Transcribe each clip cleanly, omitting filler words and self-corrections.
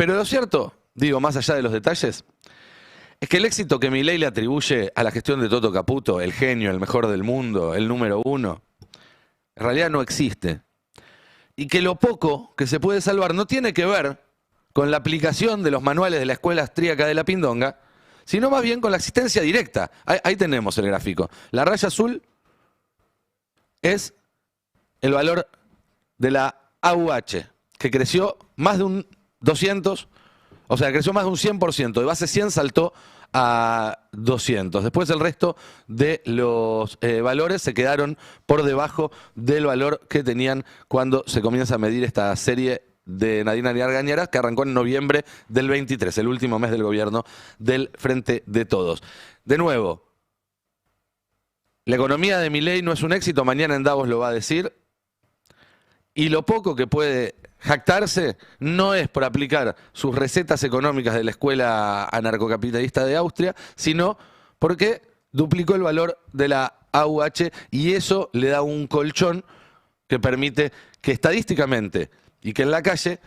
Pero lo cierto, digo, más allá de los detalles, es que el éxito que Milei le atribuye a la gestión de Toto Caputo, el genio, el mejor del mundo, el número uno, en realidad no existe. Y que lo poco que se puede salvar no tiene que ver con la aplicación de los manuales de la Escuela Austríaca de la Pindonga, sino más bien con la asistencia directa. Ahí tenemos el gráfico. La raya azul es el valor de la AUH, que creció más de un 200, o sea, creció más de un 100%. De base 100 saltó a 200. Después el resto de los valores se quedaron por debajo del valor que tenían cuando se comienza a medir esta serie de Nadine Argañarás, que arrancó en noviembre del 23, el último mes del gobierno del Frente de Todos. De nuevo, la economía de Milei no es un éxito, mañana en Davos lo va a decir, y lo poco que puede jactarse no es por aplicar sus recetas económicas de la escuela anarcocapitalista de Austria, sino porque duplicó el valor de la AUH y eso le da un colchón que permite que estadísticamente y que en la calle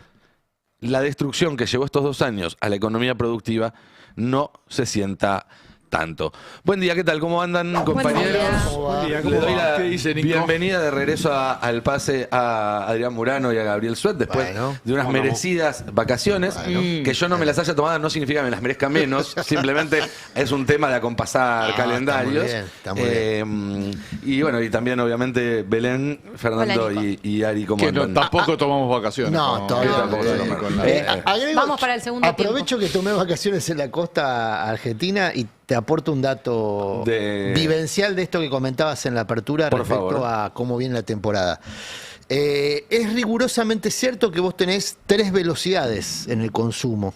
la destrucción que llevó estos 2 años a la economía productiva no se sienta tanto. Buen día, ¿qué tal? ¿Cómo andan, compañeros? Buen día. Le doy la ¿Qué dice, Nico? bienvenida de regreso al pase a Adrián Murano y a Gabriel Suet después de unas merecidas vacaciones. Que yo no me las haya tomado no significa que me las merezca menos, simplemente es un tema de acompasar calendarios. Está muy bien. Y bueno, y también obviamente Belén, Fernando Hola, y Ari, ¿cómo Que andan? tampoco tomamos vacaciones. No, todavía yo tampoco no. tomo. Agrego, Vamos para el segundo aprovecho que tomé vacaciones en la costa argentina y te aporto un dato vivencial de esto que comentabas en la apertura Por respecto favor. a cómo viene la temporada. Es rigurosamente cierto que vos tenés 3 velocidades en el consumo.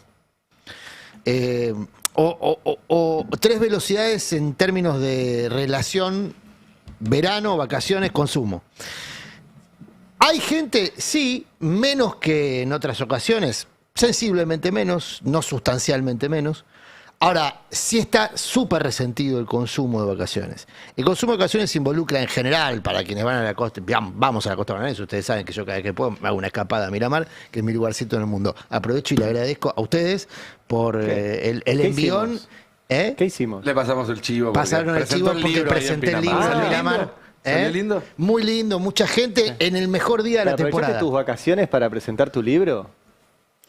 O 3 velocidades en términos de relación verano, vacaciones, consumo. Hay gente, sí, menos que en otras ocasiones, sensiblemente menos, no sustancialmente menos. Ahora, sí está súper resentido el consumo de vacaciones. El consumo de vacaciones se involucra en general, para quienes van a la costa, vamos a la costa bonaerense, ustedes saben que yo cada vez que puedo me hago una escapada a Miramar, que es mi lugarcito en el mundo. Aprovecho y le agradezco a ustedes por el envión. Hicimos? ¿Qué hicimos? Le pasamos el chivo. porque Pasaron el presentó chivo porque libro ahí en presenté el libro Pinamar. en ¿Salió Miramar. lindo? ¿Salió lindo? Muy lindo, mucha gente en el mejor día de la ¿Aprovechaste temporada. tus vacaciones para presentar tu libro?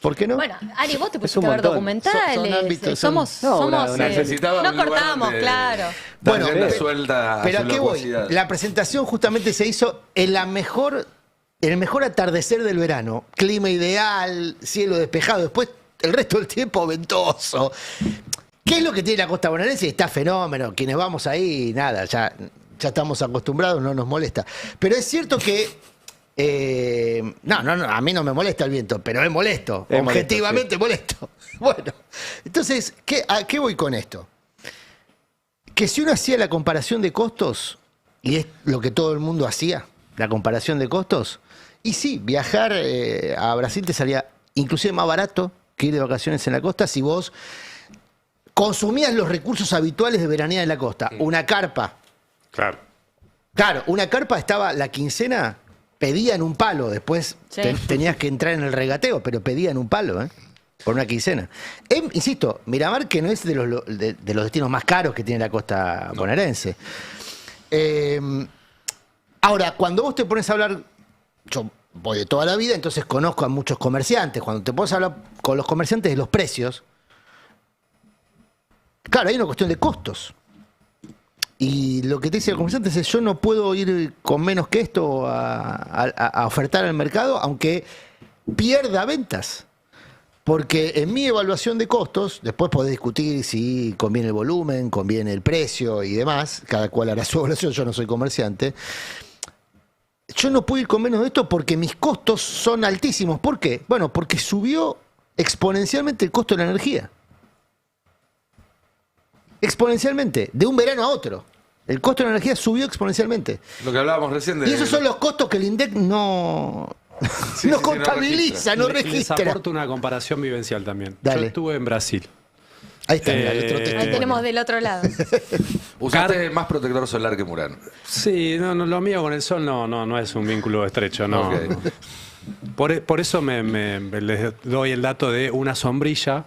¿Por qué no? Bueno, Ari, vos te Es pusiste un a ver montón. documentales. Son ámbitos, somos, No, somos necesitaba no un lugar cortamos, donde claro. Bueno, dar rienda suelta a pero su ¿a qué voy? locuacidad. La presentación justamente se hizo en el mejor atardecer del verano. Clima ideal, cielo despejado. Después, el resto del tiempo ventoso. ¿Qué es lo que tiene la costa bonaerense? Está fenómeno. Quienes vamos ahí, nada, ya estamos acostumbrados, no nos molesta. Pero es cierto que no, a mí no me molesta el viento, pero es molesto. Es objetivamente molesto. Bueno, entonces, ¿a qué voy con esto? Que si uno hacía la comparación de costos, y es lo que todo el mundo hacía, la comparación de costos, y sí, viajar a Brasil te salía inclusive más barato que ir de vacaciones en la costa si vos consumías los recursos habituales de veranía en la costa. Una carpa. Claro, una carpa estaba, la quincena pedían un palo, después Sí. tenías que entrar en el regateo, pero pedían un palo, por una quincena. Insisto, Miramar que no es de los destinos más caros que tiene la costa bonaerense. Ahora, cuando vos te pones a hablar, yo voy de toda la vida, entonces conozco a muchos comerciantes. Cuando te pones a hablar con los comerciantes de los precios, claro, hay una cuestión de costos. Y lo que te dice el comerciante es: yo no puedo ir con menos que esto a ofertar al mercado, aunque pierda ventas. Porque en mi evaluación de costos, después podés discutir si conviene el volumen, conviene el precio y demás, cada cual hará su evaluación, yo no soy comerciante. Yo no puedo ir con menos de esto porque mis costos son altísimos. ¿Por qué? Bueno, porque subió exponencialmente el costo de la energía. Exponencialmente, de un verano a otro. El costo de la energía subió exponencialmente. Lo que hablábamos recién de... Y esos son los costos que el INDEC no contabiliza, no Les registra. aporto una comparación vivencial también. Dale. Yo estuve en Brasil. Ahí está, mira, el otro Ahí testimonio. tenemos del otro lado. Usaste más protector solar que Murano. Sí, no, lo mío con el sol no es un vínculo estrecho, no. Ok. Por eso les doy el dato de una sombrilla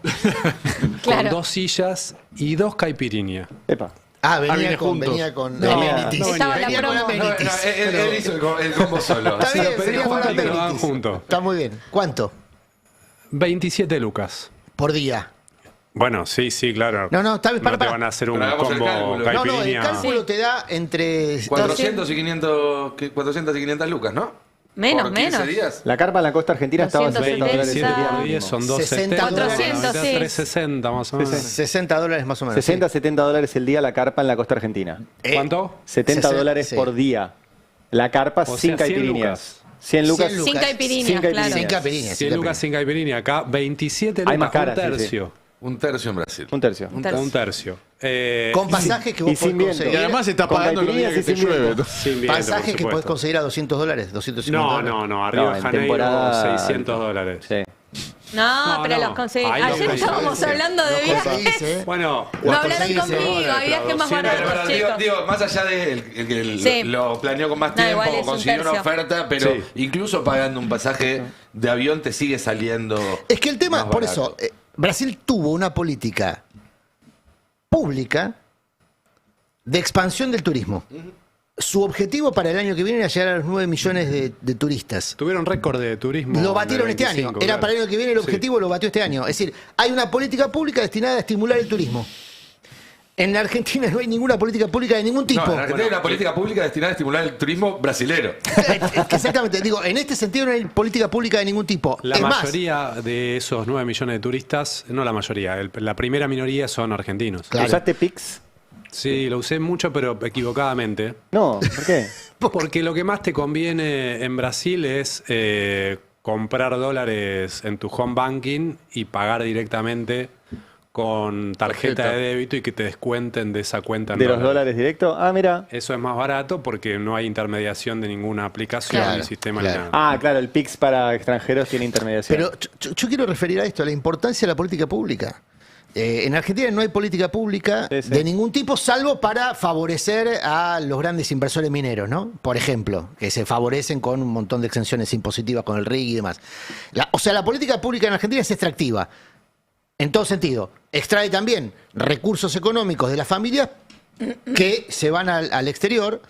Claro. con 2 sillas y 2 caipirinhas. Epa. Venía viene con, juntos. venía con No, amenities. no Estaba la venía con promo. amenities. Él hizo el combo solo. Está bien, Se lo pedí venía a con Fabi. lo daban amenities. juntos. Está muy bien. ¿Cuánto? 27 lucas. Por día. Bueno, sí, claro. No, está bien, No te para. van a hacer un Pero hagamos el combo cálculo. No, el caipirinha. cálculo te da entre 400 y 500 lucas, ¿no? Menos, Por 15 menos. días. La carpa en la costa argentina estaba a 60 dólares el 27 día por por 10 mínimo. son 60 270. dólares. 400, sí. 360 más o menos. $60 más o menos. 60, sí. 70 dólares el día la carpa en la costa argentina. ¿Cuánto? 70 60, dólares sí. por día. La carpa O sin sea, 100 caipirinhas. 100 lucas. 100 Sin lucas. caipirinhas, Sin claro. caipirinhas. Sin caipirinhas. 100 lucas sin caipirinha. Acá 27 lucas. Hay más caras, un sí, sí. tercio. Un tercio en Brasil. Un tercio. Un tercio. Con pasajes que vos y sin podés viento. conseguir. Y además está Con pagando los días que caipirinhas y te sin llueve. viento. Sin viento, Pasajes por que podés supuesto. conseguir a $200, $250. No. Arriba No, de en Janeiro, temporada- 600 dólares. Sí. No, No, pero no. los conseguí. Ahí los Ayer conseguís. estábamos hablando de Los viajes. conseguís, ¿eh? Bueno, No hablaron conseguís, conmigo, hay viajes más pero Pero, baratos, digo, chicos. más allá de el que Sí. lo planeó con más No, tiempo, igual es un consiguió una tercio. oferta, pero Sí. incluso pagando un pasaje de avión te sigue saliendo. Es que el tema, más por barato. eso, Brasil tuvo una política pública de expansión del turismo. Su objetivo para el año que viene era llegar a los 9 millones de turistas. tuvieron récord de turismo. Lo batieron de este 25, año. Era claro. para el año que viene, el Sí. objetivo lo batió este año. Es decir, hay una política pública destinada a estimular el turismo. En la Argentina no hay ninguna política pública de ningún tipo. No, en Argentina hay una política pública destinada a estimular el turismo brasilero. Exactamente, digo, en este sentido no hay política pública de ningún tipo. La es más, mayoría de esos 9 millones de turistas, no la mayoría, la primera minoría son argentinos. Claro. ¿Usaste Pix? Sí, lo usé mucho, pero equivocadamente. No, ¿por qué? Porque lo que más te conviene en Brasil es comprar dólares en tu home banking y pagar directamente con tarjeta de débito y que te descuenten de esa cuenta en ¿De los dólares directos? Ah, mira. Eso es más barato porque no hay intermediación de ninguna aplicación Claro, ni sistema claro. ni nada. Ah, claro, el Pix para extranjeros tiene intermediación. pero yo quiero referir a esto, a la importancia de la política pública. En Argentina no hay política pública Sí, sí. de ningún tipo, salvo para favorecer a los grandes inversores mineros, ¿no? Por ejemplo, que se favorecen con un montón de exenciones impositivas con el RIC y demás. O sea, la política pública en Argentina es extractiva, en todo sentido. Extrae también recursos económicos de las familias que se van al exterior.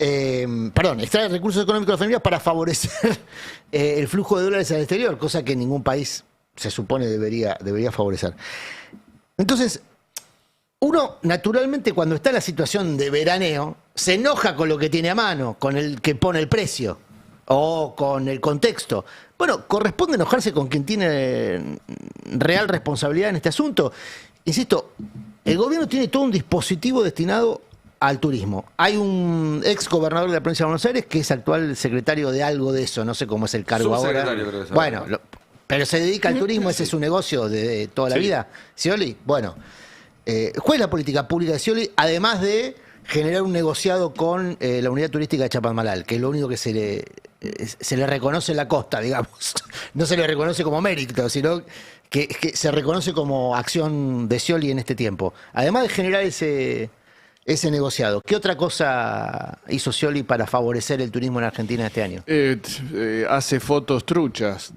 Extrae recursos económicos de las familias para favorecer el flujo de dólares al exterior, cosa que ningún país se supone debería favorecer. Entonces, uno naturalmente cuando está en la situación de veraneo, se enoja con lo que tiene a mano, con el que pone el precio o con el contexto. Bueno, corresponde enojarse con quien tiene real responsabilidad en este asunto. Insisto, el gobierno tiene todo un dispositivo destinado al turismo. Hay un ex gobernador de la provincia de Buenos Aires que es actual secretario de algo de eso, no sé cómo es el cargo ahora. Subsecretario, creo que es Bueno, ahora. pero se dedica al turismo, ese es su negocio de toda la Sí. vida. ¿Scioli? Bueno, ¿cuál es la política pública de Scioli? Además de generar un negociado con la unidad turística de Chapadmalal, que es lo único que se le reconoce en la costa, digamos. No se le reconoce como mérito, sino que se reconoce como acción de Scioli en este tiempo. Además de generar ese negociado, ¿qué otra cosa hizo Scioli para favorecer el turismo en Argentina este año? Hace fotos truchas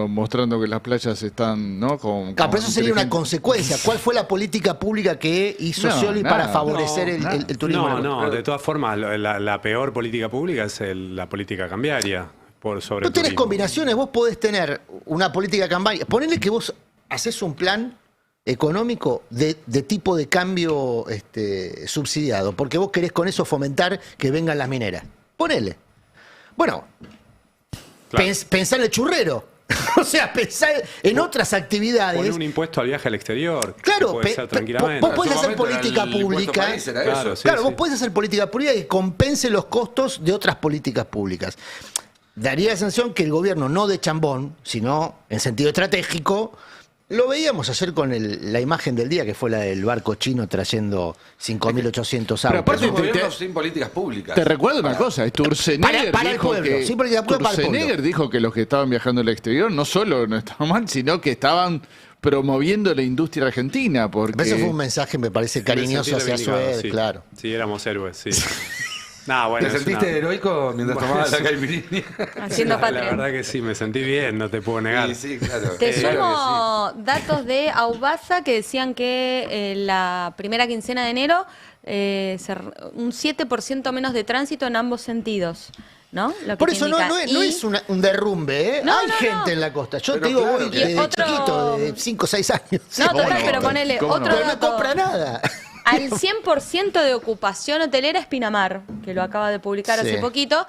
mostrando que las playas están, ¿no? Claro, pero eso sería una consecuencia. ¿Cuál fue la política pública que hizo No, Scioli nada. para favorecer No, el turismo? No, de todas formas, la peor política pública es la política cambiaria sobre No el tenés turismo. combinaciones, vos podés tener una política campaña. Ponele que vos haces un plan económico de tipo de cambio subsidiado, porque vos querés con eso fomentar que vengan las mineras. Ponele. Bueno, Claro. pensá en el churrero. O sea, pensá en otras actividades. Poner un impuesto al viaje al exterior. Claro, que puede ser vos tranquilamente. podés En su hacer momento era política el impuesto pública. país, era Claro, eso. sí, Claro, sí. vos podés hacer política pública que compense los costos de otras políticas públicas. Daría la sensación que el gobierno, no de chambón, sino en sentido estratégico, lo veíamos ayer con la imagen del día, que fue la del barco chino trayendo 5.800 Pero autos. aparte Es un te- gobierno te- sin políticas públicas. Te recuerdo una cosa, Sturzenegger para el dijo pueblo, que sí, política pública para el pueblo. Sturzenegger dijo que los que estaban viajando al exterior no solo no estaban mal, sino que estaban promoviendo la industria argentina, porque Eso fue un mensaje, me parece, Me cariñoso sentí hacia reivindicado, Suez, sí. claro. Sí, éramos héroes, sí. No, bueno, ¿Te es sentiste una- heroico mientras Bueno, tomabas la sí. caipirinha? Haciendo La patria. verdad que sí, me sentí bien, no te puedo negar. Sí, claro. Te Claro sumo datos de Aubasa que decían que la primera quincena de enero un 7% menos de tránsito en ambos sentidos, ¿no? Lo que Por te eso indica. no Y- es un derrumbe, ¿eh? No, Hay no, gente no. en la costa. Yo Pero te digo, claro, voy claro. desde Otro- chiquito, de 5 o 6 años. No, total, no? pero ponele ¿Cómo otro no? Pero no dato. compra nada. Al 100% de ocupación hotelera es Pinamar, que lo acaba de publicar Sí. hace poquito.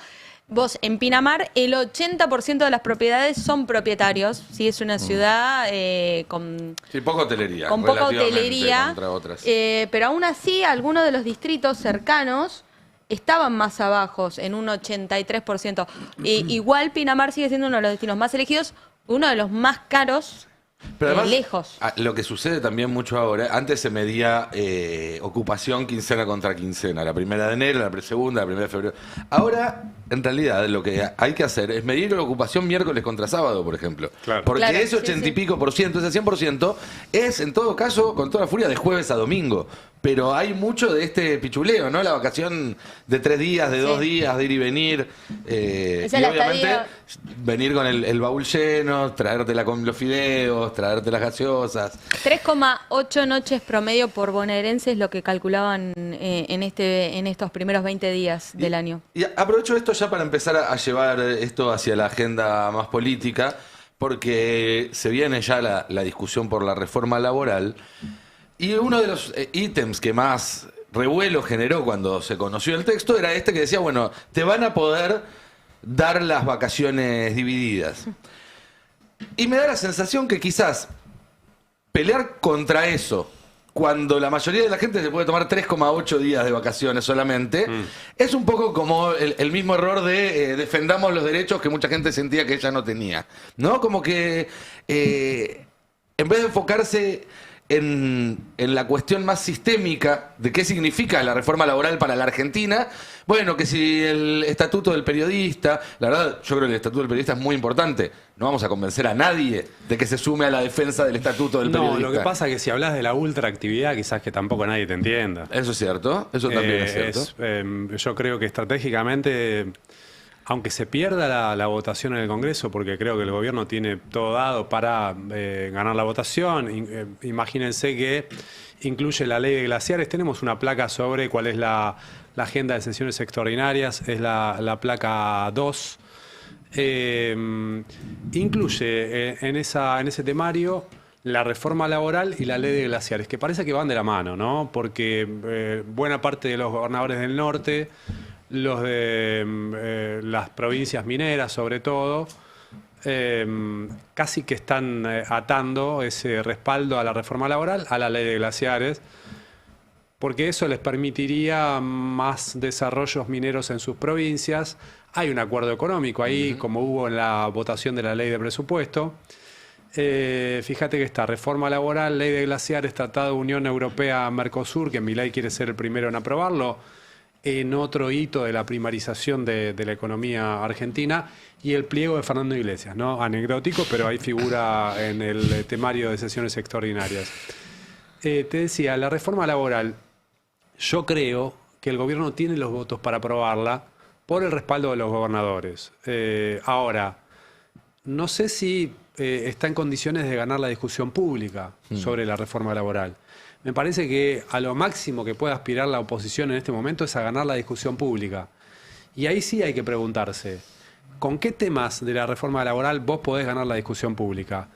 Vos, en Pinamar, el 80% de las propiedades son propietarios. Sí, es una ciudad con Sí, poca hotelería. con poca relativamente hotelería, contra otras. pero aún así algunos de los distritos cercanos estaban más abajos, en un 83%. Igual Pinamar sigue siendo uno de los destinos más elegidos, uno de los más caros, Pero además, lejos. lo que sucede también mucho ahora, antes se medía ocupación quincena contra quincena, la primera de enero, la segunda, la primera de febrero. Ahora, en realidad, lo que hay que hacer es medir la ocupación miércoles contra sábado, por ejemplo. Claro. Porque Claro, ese sí, 80 y sí. pico por ciento, ese 100%, es en todo caso, con toda la furia, de jueves a domingo. Pero hay mucho de este pichuleo, ¿no? La vacación de 3 días, de 2 Sí. días, de ir y venir. Esa Y es la obviamente estadía. venir con el baúl lleno, traértela con los fideos, traerte las gaseosas. 3,8 noches promedio por bonaerense es lo que calculaban en estos primeros 20 días del año. Y aprovecho esto ya para empezar a llevar esto hacia la agenda más política, porque se viene ya la discusión por la reforma laboral. Y uno de los ítems que más revuelo generó cuando se conoció el texto era este que decía, bueno, te van a poder dar las vacaciones divididas. Y me da la sensación que quizás pelear contra eso, cuando la mayoría de la gente se puede tomar 3,8 días de vacaciones solamente, es un poco como el mismo error de defendamos los derechos que mucha gente sentía que ella no tenía. ¿No? Como que en vez de enfocarse en la cuestión más sistémica de qué significa la reforma laboral para la Argentina, bueno, que si el estatuto del periodista, la verdad, yo creo que el estatuto del periodista es muy importante. No vamos a convencer a nadie de que se sume a la defensa del estatuto del No, periodista. lo que pasa es que si hablas de la ultraactividad, quizás que tampoco nadie te entienda. Eso es cierto, eso también es cierto. Yo creo que estratégicamente, aunque se pierda la votación en el Congreso, porque creo que el gobierno tiene todo dado para ganar la votación, imagínense que incluye la ley de glaciares. Tenemos una placa sobre cuál es la agenda de sesiones extraordinarias, es la placa 2. Incluye en ese temario la reforma laboral y la ley de glaciares, que parece que van de la mano, ¿no? Porque buena parte de los gobernadores del norte, los de las provincias mineras sobre todo, casi que están atando ese respaldo a la reforma laboral a la ley de glaciares, porque eso les permitiría más desarrollos mineros en sus provincias. Hay un acuerdo económico ahí, como hubo en la votación de la ley de presupuesto. Fíjate que está reforma laboral, ley de glaciares, Tratado de Unión Europea-Mercosur, que Milei quiere ser el primero en aprobarlo, en otro hito de la primarización de la economía argentina, y el pliego de Fernando Iglesias, ¿no? Anecdótico, pero ahí figura en el temario de sesiones extraordinarias. Te decía, la reforma laboral, yo creo que el gobierno tiene los votos para aprobarla por el respaldo de los gobernadores. Ahora, no sé si está en condiciones de ganar la discusión pública sobre la reforma laboral. Me parece que a lo máximo que puede aspirar la oposición en este momento es a ganar la discusión pública. Y ahí sí hay que preguntarse, ¿con qué temas de la reforma laboral vos podés ganar la discusión pública?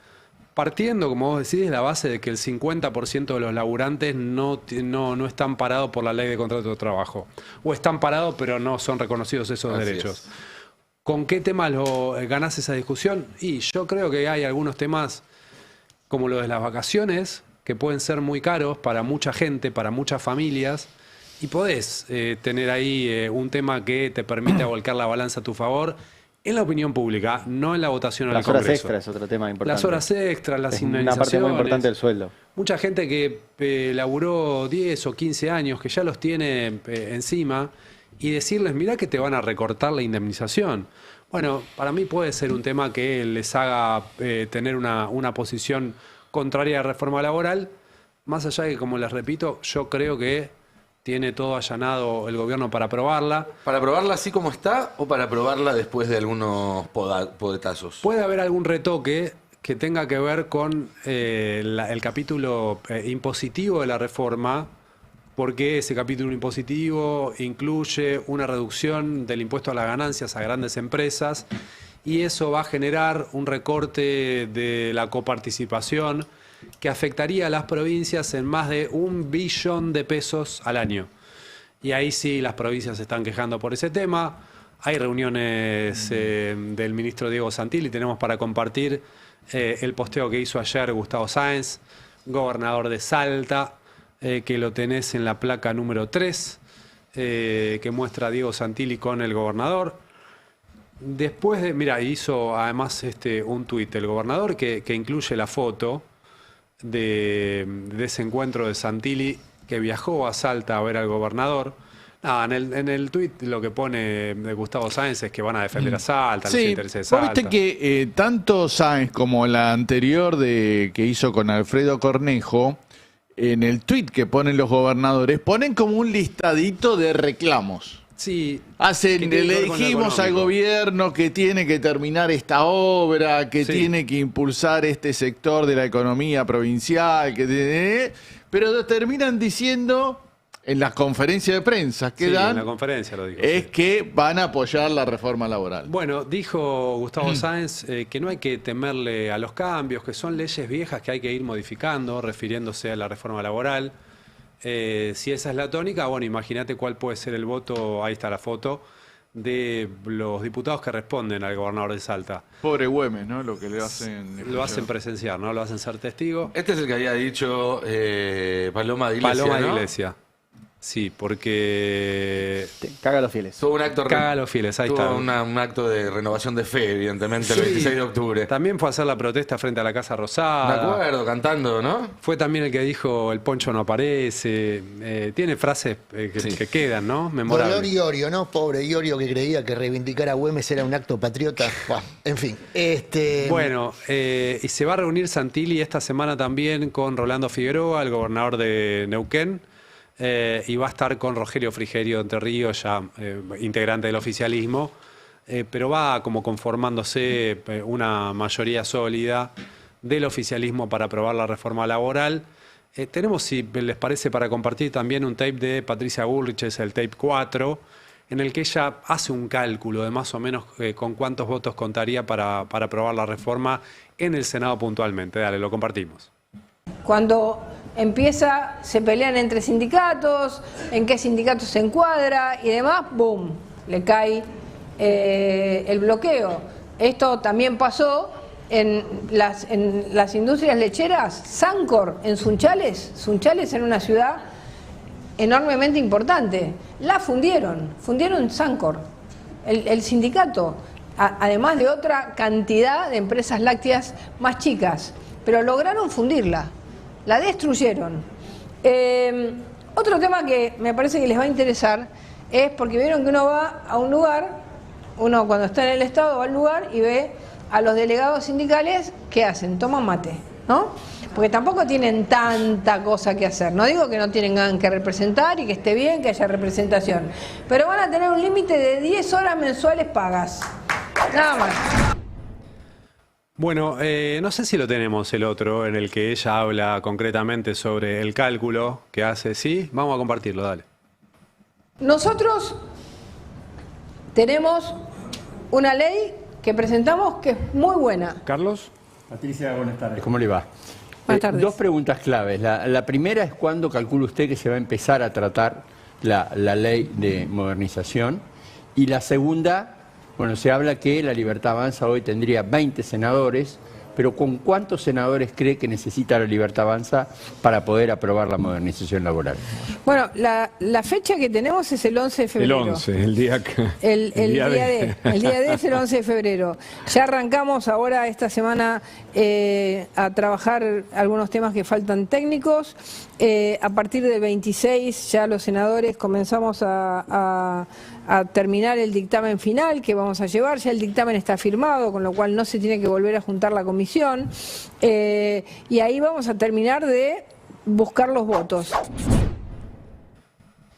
Partiendo, como vos decís, de la base de que el 50% de los laburantes no están parados por la ley de contrato de trabajo. O están parados, pero no son reconocidos esos Así derechos. es. ¿Con qué temas ganás esa discusión? Y yo creo que hay algunos temas, como lo de las vacaciones, que pueden ser muy caros para mucha gente, para muchas familias, y podés tener ahí un tema que te permite volcar la balanza a tu favor en la opinión pública, no en la votación en el Las horas Congreso. extras es otro tema importante. Las horas extras, las es una indemnizaciones. parte muy importante del sueldo. Mucha gente que laburó 10 o 15 años, que ya los tiene encima, y decirles, mirá que te van a recortar la indemnización. Bueno, para mí puede ser un tema que les haga tener una posición contraria a la reforma laboral, más allá de que, como les repito, yo creo que tiene todo allanado el gobierno para aprobarla. ¿Para aprobarla así como está o para aprobarla después de algunos podetazos? Puede haber algún retoque que tenga que ver con el capítulo impositivo de la reforma, porque ese capítulo impositivo incluye una reducción del impuesto a las ganancias a grandes empresas y eso va a generar un recorte de la coparticipación que afectaría a las provincias en más de 1 billón de pesos al año. Y ahí sí las provincias se están quejando por ese tema. Hay reuniones del ministro Diego Santilli, tenemos para compartir el posteo que hizo ayer Gustavo Sáenz, gobernador de Salta, que lo tenés en la placa número 3, que muestra a Diego Santilli con el gobernador. Después de, mira, hizo además un tuit el gobernador que incluye la foto de ese encuentro de Santilli que viajó a Salta a ver al gobernador. En el tuit lo que pone de Gustavo Sáenz es que van a defender a Salta, los intereses de Salta. Viste que tanto Sáenz como la anterior que hizo con Alfredo Cornejo, en el tuit que ponen los gobernadores, ponen como un listadito de reclamos. Sí. Le dijimos al gobierno que tiene que terminar esta obra, que tiene que impulsar este sector de la economía provincial, pero terminan diciendo en las conferencias de prensa que dan, en la conferencia lo dijo, es que van a apoyar la reforma laboral. Bueno, dijo Gustavo Sáenz que no hay que temerle a los cambios, que son leyes viejas que hay que ir modificando, refiriéndose a la reforma laboral. Si esa es la tónica, bueno, imagínate cuál puede ser el voto, ahí está la foto, de los diputados que responden al gobernador de Salta. Pobre Güemes, ¿no? Lo que le hacen... Lo hacen presenciar, ¿no? Lo hacen ser testigo. Este es el que había dicho Paloma de Iglesia, Paloma de ¿no? Iglesia. Sí, porque... Caga a los fieles. Tuvo un acto, Caga a los fieles, ahí está. un acto de renovación de fe, evidentemente, el 26 de octubre. También fue a hacer la protesta frente a la Casa Me Rosada. acuerdo, cantando, ¿no? Fue también el que dijo el poncho no aparece. Tiene frases que quedan, ¿no? Memorables. Dolor Iorio, ¿no? Pobre Iorio que creía que reivindicar a Güemes era un acto patriota. Buah, en fin. Bueno, y se va a reunir Santilli esta semana también con Rolando Figueroa, el gobernador de Neuquén. Y va a estar con Rogelio Frigerio de Entre Ríos, ya integrante del oficialismo, pero va como conformándose una mayoría sólida del oficialismo para aprobar la reforma laboral. Tenemos, si les parece, para compartir también un tape de Patricia Bullrich, es el tape 4, en el que ella hace un cálculo de más o menos con cuántos votos contaría para aprobar la reforma en el Senado puntualmente. Dale, lo compartimos. Cuando empieza, se pelean entre sindicatos, en qué sindicato se encuadra y demás, ¡boom!, le cae el bloqueo. Esto también pasó en las industrias lecheras. Sancor en Sunchales era una ciudad enormemente importante. La fundieron Sancor, el sindicato, además de otra cantidad de empresas lácteas más chicas, pero lograron fundirla. La destruyeron. Otro tema que me parece que les va a interesar es porque vieron que uno va a un lugar, uno cuando está en el Estado va al lugar y ve a los delegados sindicales, ¿qué hacen? Toman mate, ¿no? Porque tampoco tienen tanta cosa que hacer. No digo que no tengan que representar y que esté bien que haya representación, pero van a tener un límite de 10 horas mensuales pagas. Nada más. Bueno, no sé si lo tenemos el otro, en el que ella habla concretamente sobre el cálculo que hace. Sí, vamos a compartirlo, dale. Nosotros tenemos una ley que presentamos que es muy buena. Carlos. Patricia, buenas tardes. ¿Cómo le va? Buenas tardes. Dos preguntas claves. La primera es cuándo calcula usted que se va a empezar a tratar la ley de modernización. Y la segunda, bueno, se habla que la Libertad Avanza hoy tendría 20 senadores, pero ¿con cuántos senadores cree que necesita la Libertad Avanza para poder aprobar la modernización laboral? Bueno, la fecha que tenemos es el 11 de febrero. El 11, el día que... El día D. El día D es el 11 de febrero. Ya arrancamos ahora esta semana a trabajar algunos temas que faltan técnicos. A partir del 26 ya los senadores comenzamos a terminar el dictamen final que vamos a llevar. Ya el dictamen está firmado, con lo cual no se tiene que volver a juntar la comisión. Y ahí vamos a terminar de buscar los votos.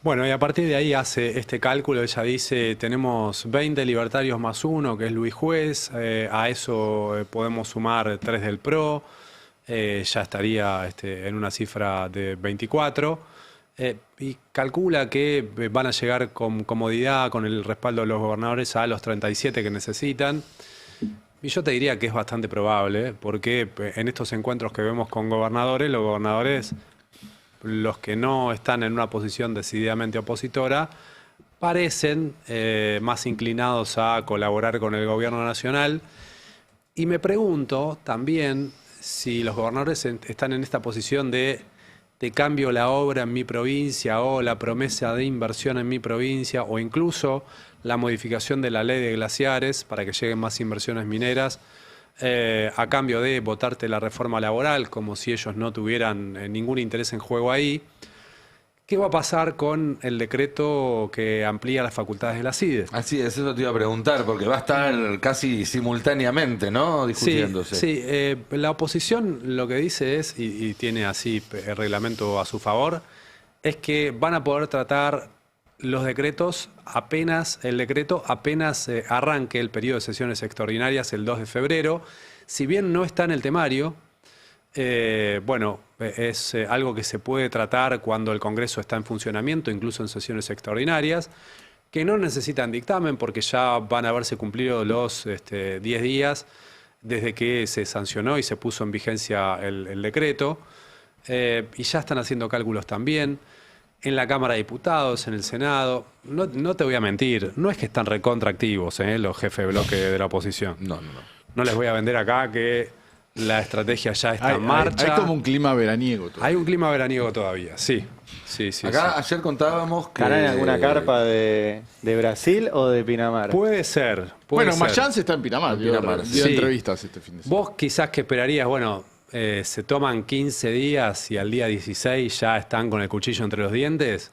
Bueno, y a partir de ahí hace este cálculo, ella dice, tenemos 20 libertarios más uno, que es Luis Juez, a eso podemos sumar 3 del PRO, ya estaría en una cifra de 24, y calcula que van a llegar con comodidad, con el respaldo de los gobernadores, a los 37 que necesitan. Y yo te diría que es bastante probable, porque en estos encuentros que vemos con gobernadores, los gobernadores, los que no están en una posición decididamente opositora, parecen más inclinados a colaborar con el gobierno nacional. Y me pregunto también si los gobernadores están en esta posición de cambio la obra en mi provincia, o la promesa de inversión en mi provincia, o incluso la modificación de la ley de glaciares para que lleguen más inversiones mineras, a cambio de votarte la reforma laboral, como si ellos no tuvieran ningún interés en juego ahí. ¿Qué va a pasar con el decreto que amplía las facultades de la CIDE? Así es, eso te iba a preguntar, porque va a estar casi simultáneamente, ¿no? Discutiéndose. Sí, la oposición lo que dice es, y tiene así el reglamento a su favor, es que van a poder tratar los decretos apenas arranque el periodo de sesiones extraordinarias el 2 de febrero. Si bien no está en el temario, bueno, es algo que se puede tratar cuando el Congreso está en funcionamiento, incluso en sesiones extraordinarias, que no necesitan dictamen porque ya van a haberse cumplido los 10 días desde que se sancionó y se puso en vigencia el decreto, y ya están haciendo cálculos también en la Cámara de Diputados, en el Senado. No te voy a mentir, no es que están recontraactivos los jefes de bloque de la oposición. No. No les voy a vender acá que la estrategia ya está en marcha. Hay como un clima veraniego todavía. Hay un clima veraniego todavía, sí. Acá ayer contábamos que... ¿Estarán en alguna carpa de Brasil o de Pinamar? Puede ser. Bueno, ser. Mayans está en Pinamar. Dio entrevistas este fin de semana. Vos quizás que esperarías, bueno, se toman 15 días y al día 16 ya están con el cuchillo entre los dientes.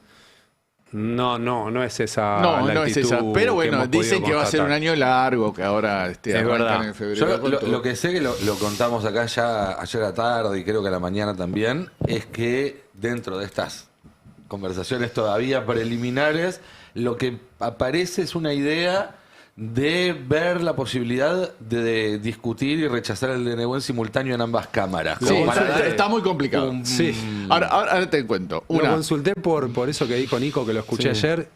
No es esa la actitud. No es esa. Pero bueno, dicen que va a ser un constatar. año largo, que ahora arrancan en febrero. Yo lo que sé, que lo contamos acá ya ayer a la tarde y creo que a la mañana también, es que dentro de estas conversaciones todavía preliminares, lo que aparece es una idea de ver la posibilidad de discutir y rechazar el DNU en simultáneo en ambas cámaras. Sí, está muy complicado. Sí. Ahora te cuento. Lo consulté por eso que dijo Nico, que lo escuché ayer,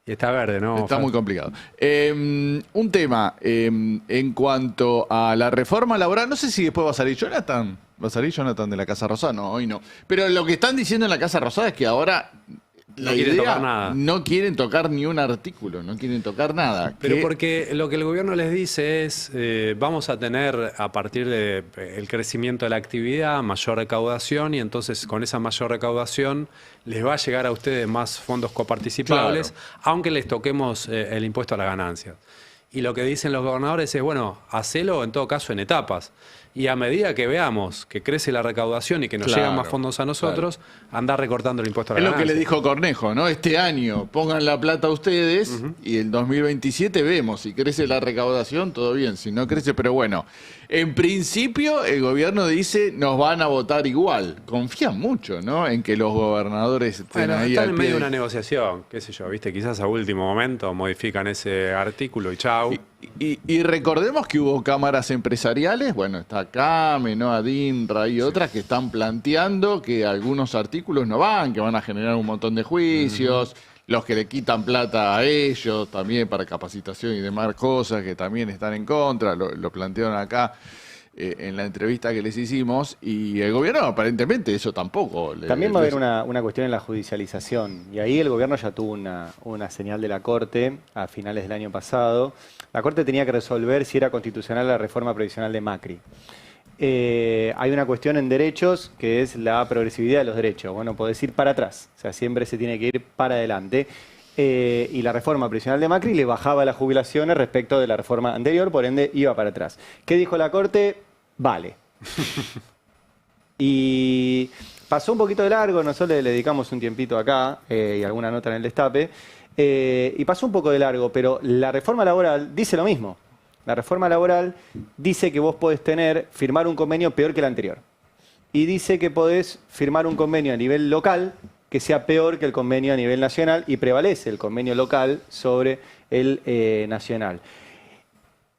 y está verde, ¿no? Está muy complicado. Un tema en cuanto a la reforma laboral, no sé si después va a salir Jonathan. ¿Va a salir Jonathan de la Casa Rosada? No, hoy no. Pero lo que están diciendo en la Casa Rosada es que ahora no quieren tocar nada. No quieren tocar ni un artículo, no quieren tocar nada. Pero porque lo que el gobierno les dice es, vamos a tener a partir del crecimiento de la actividad mayor recaudación, y entonces con esa mayor recaudación les va a llegar a ustedes más fondos coparticipables, aunque les toquemos el impuesto a la ganancia. Y lo que dicen los gobernadores es, bueno, hacelo en todo caso en etapas. Y a medida que veamos que crece la recaudación y que nos llegan más fondos a nosotros, andar recortando el impuesto a la ganancia. Es lo que le dijo Cornejo, ¿no? Este año pongan la plata ustedes y el 2027 vemos. Si crece la recaudación, todo bien. Si no crece, pero bueno. En principio, el gobierno dice nos van a votar igual. Confían mucho, ¿no? En que los gobernadores estén ahí están al en pie medio de una negociación, qué sé yo, ¿viste? Quizás a último momento modifican ese artículo y chau. Y recordemos que hubo cámaras empresariales, bueno, está CAME, ¿no? ADINRA y otras que están planteando que algunos artículos no van, que van a generar un montón de juicios, los que le quitan plata a ellos también para capacitación y demás cosas que también están en contra, lo plantearon acá en la entrevista que les hicimos, y el gobierno aparentemente eso tampoco. También va a haber una cuestión en la judicialización, y ahí el gobierno ya tuvo una señal de la Corte a finales del año pasado. La Corte tenía que resolver si era constitucional la reforma previsional de Macri. Hay una cuestión en derechos que es la progresividad de los derechos. Bueno, podés ir para atrás, o sea, siempre se tiene que ir para adelante. Y la reforma previsional de Macri le bajaba las jubilaciones respecto de la reforma anterior, por ende iba para atrás. ¿Qué dijo la Corte? Vale. Y pasó un poquito de largo, nosotros le dedicamos un tiempito acá y alguna nota en el Destape, y pasó un poco de largo, pero la reforma laboral dice lo mismo. La reforma laboral dice que vos podés firmar un convenio peor que el anterior. Y dice que podés firmar un convenio a nivel local que sea peor que el convenio a nivel nacional y prevalece el convenio local sobre el nacional.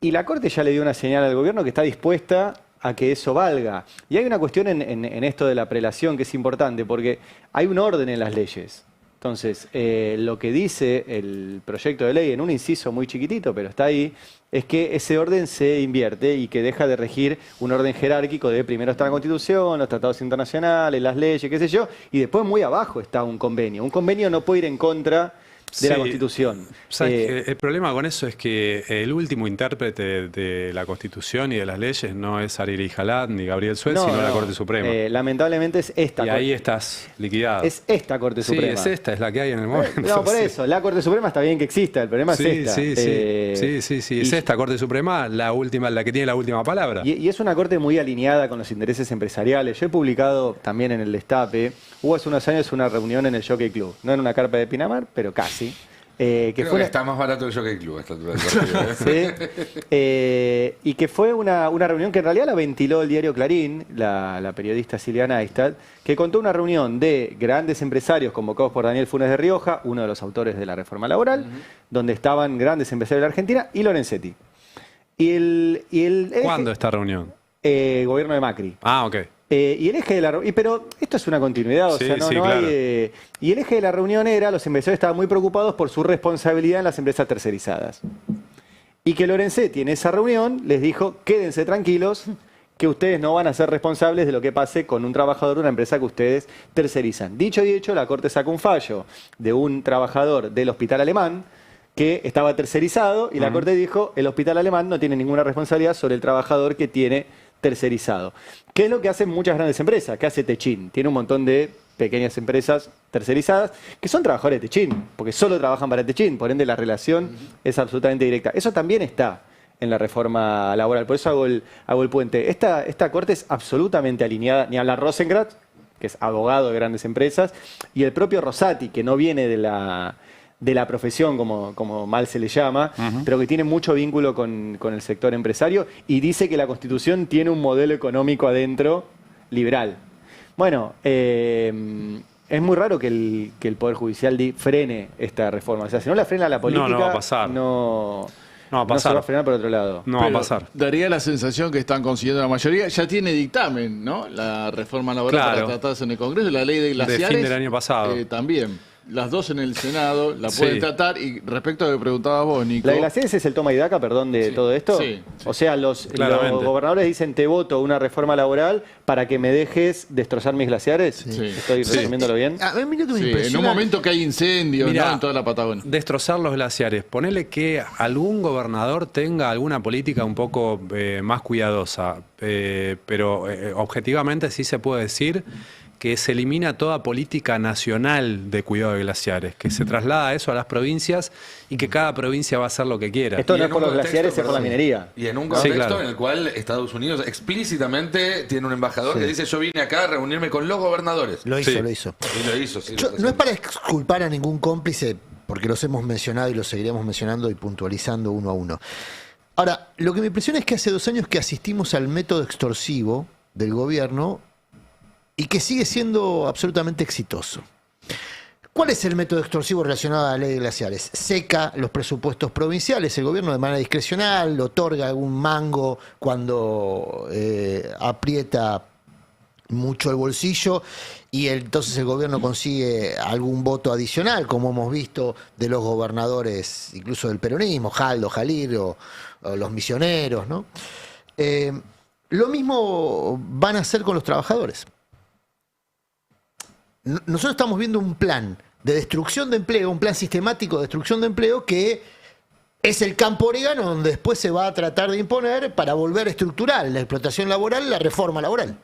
Y la Corte ya le dio una señal al gobierno que está dispuesta a que eso valga. Y hay una cuestión en esto de la prelación que es importante, porque hay un orden en las leyes. Entonces, lo que dice el proyecto de ley, en un inciso muy chiquitito, pero está ahí, es que ese orden se invierte y que deja de regir un orden jerárquico de primero está la Constitución, los tratados internacionales, las leyes, qué sé yo, y después muy abajo está un convenio. Un convenio no puede ir en contra de la Constitución. ¿Sabes el problema con eso es que el último intérprete de la Constitución y de las leyes no es Ariel Ijalat ni Gabriel Suez, sino la Corte Suprema. Lamentablemente es esta Corte. Y ahí estás liquidado. Es esta Corte Suprema. Sí, es esta, es la que hay en el momento. No, por eso, la Corte Suprema está bien que exista, el problema es esta. Sí, es esta Corte Suprema la que tiene la última palabra. Y es una Corte muy alineada con los intereses empresariales. Yo he publicado también en el Destape, hubo hace unos años una reunión en el Jockey Club, no en una carpa de Pinamar, pero casi. Creo que está más barato el Jockey Club a esta altura del partido. Y que fue una reunión que en realidad la ventiló el diario Clarín, la periodista Silvia Neistat, que contó una reunión de grandes empresarios convocados por Daniel Funes de Rioja, uno de los autores de la reforma laboral, donde estaban grandes empresarios de la Argentina, y Lorenzetti. ¿Cuándo esta reunión? Gobierno de Macri. Ah, ok. Y el eje de la reunión, pero esto es una continuidad, claro. Y el eje de la reunión era, los empresarios estaban muy preocupados por su responsabilidad en las empresas tercerizadas. Y que Lorenzetti en esa reunión les dijo, quédense tranquilos, que ustedes no van a ser responsables de lo que pase con un trabajador de una empresa que ustedes tercerizan. Dicho y hecho, la Corte sacó un fallo de un trabajador del Hospital Alemán que estaba tercerizado y la Corte dijo, el Hospital Alemán no tiene ninguna responsabilidad sobre el trabajador que tiene tercerizado. ¿Qué es lo que hacen muchas grandes empresas? ¿Qué hace Techin? Tiene un montón de pequeñas empresas tercerizadas que son trabajadores de Techin, porque solo trabajan para Techin, por ende la relación es absolutamente directa. Eso también está en la reforma laboral, por eso hago el puente. Esta Corte es absolutamente alineada, ni habla Rosengrat, que es abogado de grandes empresas, y el propio Rosati, que no viene de la profesión, como mal se le llama, pero que tiene mucho vínculo con el sector empresario y dice que la Constitución tiene un modelo económico adentro liberal. Bueno, es muy raro que el Poder Judicial frene esta reforma. O sea, si no la frena la política, no va a pasar. No va a pasar. Se va a frenar por otro lado. No va a pasar. Daría la sensación que están consiguiendo la mayoría. Ya tiene dictamen, ¿no? La reforma laboral para tratarse en el Congreso, la ley de glaciares. De fin del año pasado. También. Las dos en el Senado la pueden tratar. Y respecto a lo que preguntabas vos, Nico. ¿La de glaciares es el toma y daca, perdón, de todo esto? Sí. O sea, los gobernadores dicen, te voto una reforma laboral para que me dejes destrozar mis glaciares. Sí. ¿Estoy resumiéndolo bien? A mí lo que me impresiona... En un momento que hay incendios, ¿no? En toda la Patagonia. Destrozar los glaciares. Ponele que algún gobernador tenga alguna política un poco más cuidadosa, pero objetivamente sí se puede decir que se elimina toda política nacional de cuidado de glaciares, que se traslada eso a las provincias y que cada provincia va a hacer lo que quiera. Esto no es por los glaciares, es por la minería. Y en un contexto en el cual Estados Unidos explícitamente tiene un embajador que dice, yo vine acá a reunirme con los gobernadores. Lo hizo. Y lo hizo, No es para exculpar a ningún cómplice, porque los hemos mencionado y los seguiremos mencionando y puntualizando uno a uno. Ahora, lo que me impresiona es que hace 2 años que asistimos al método extorsivo del gobierno y que sigue siendo absolutamente exitoso. ¿Cuál es el método extorsivo relacionado a la ley de glaciares? Seca los presupuestos provinciales, el gobierno de manera discrecional otorga algún mango cuando aprieta mucho el bolsillo y entonces el gobierno consigue algún voto adicional, como hemos visto de los gobernadores, incluso del peronismo, Jaldo, Jalil o los misioneros, ¿no? Lo mismo van a hacer con los trabajadores. Nosotros estamos viendo un plan de destrucción de empleo, un plan sistemático de destrucción de empleo que es el campo orégano donde después se va a tratar de imponer para volver estructural la explotación laboral, la reforma laboral.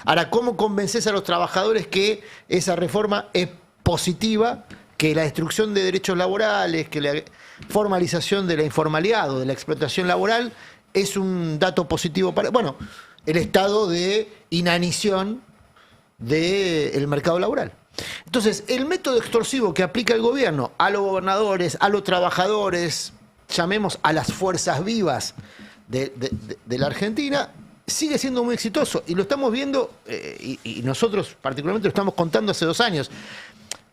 Ahora, ¿cómo convences a los trabajadores que esa reforma es positiva, que la destrucción de derechos laborales, que la formalización de la informalidad o de la explotación laboral es un dato positivo para, bueno, el estado de inanición del mercado laboral? Entonces, el método extorsivo que aplica el gobierno a los gobernadores, a los trabajadores, llamemos a las fuerzas vivas de la Argentina, sigue siendo muy exitoso y lo estamos viendo y nosotros particularmente lo estamos contando hace 2 años.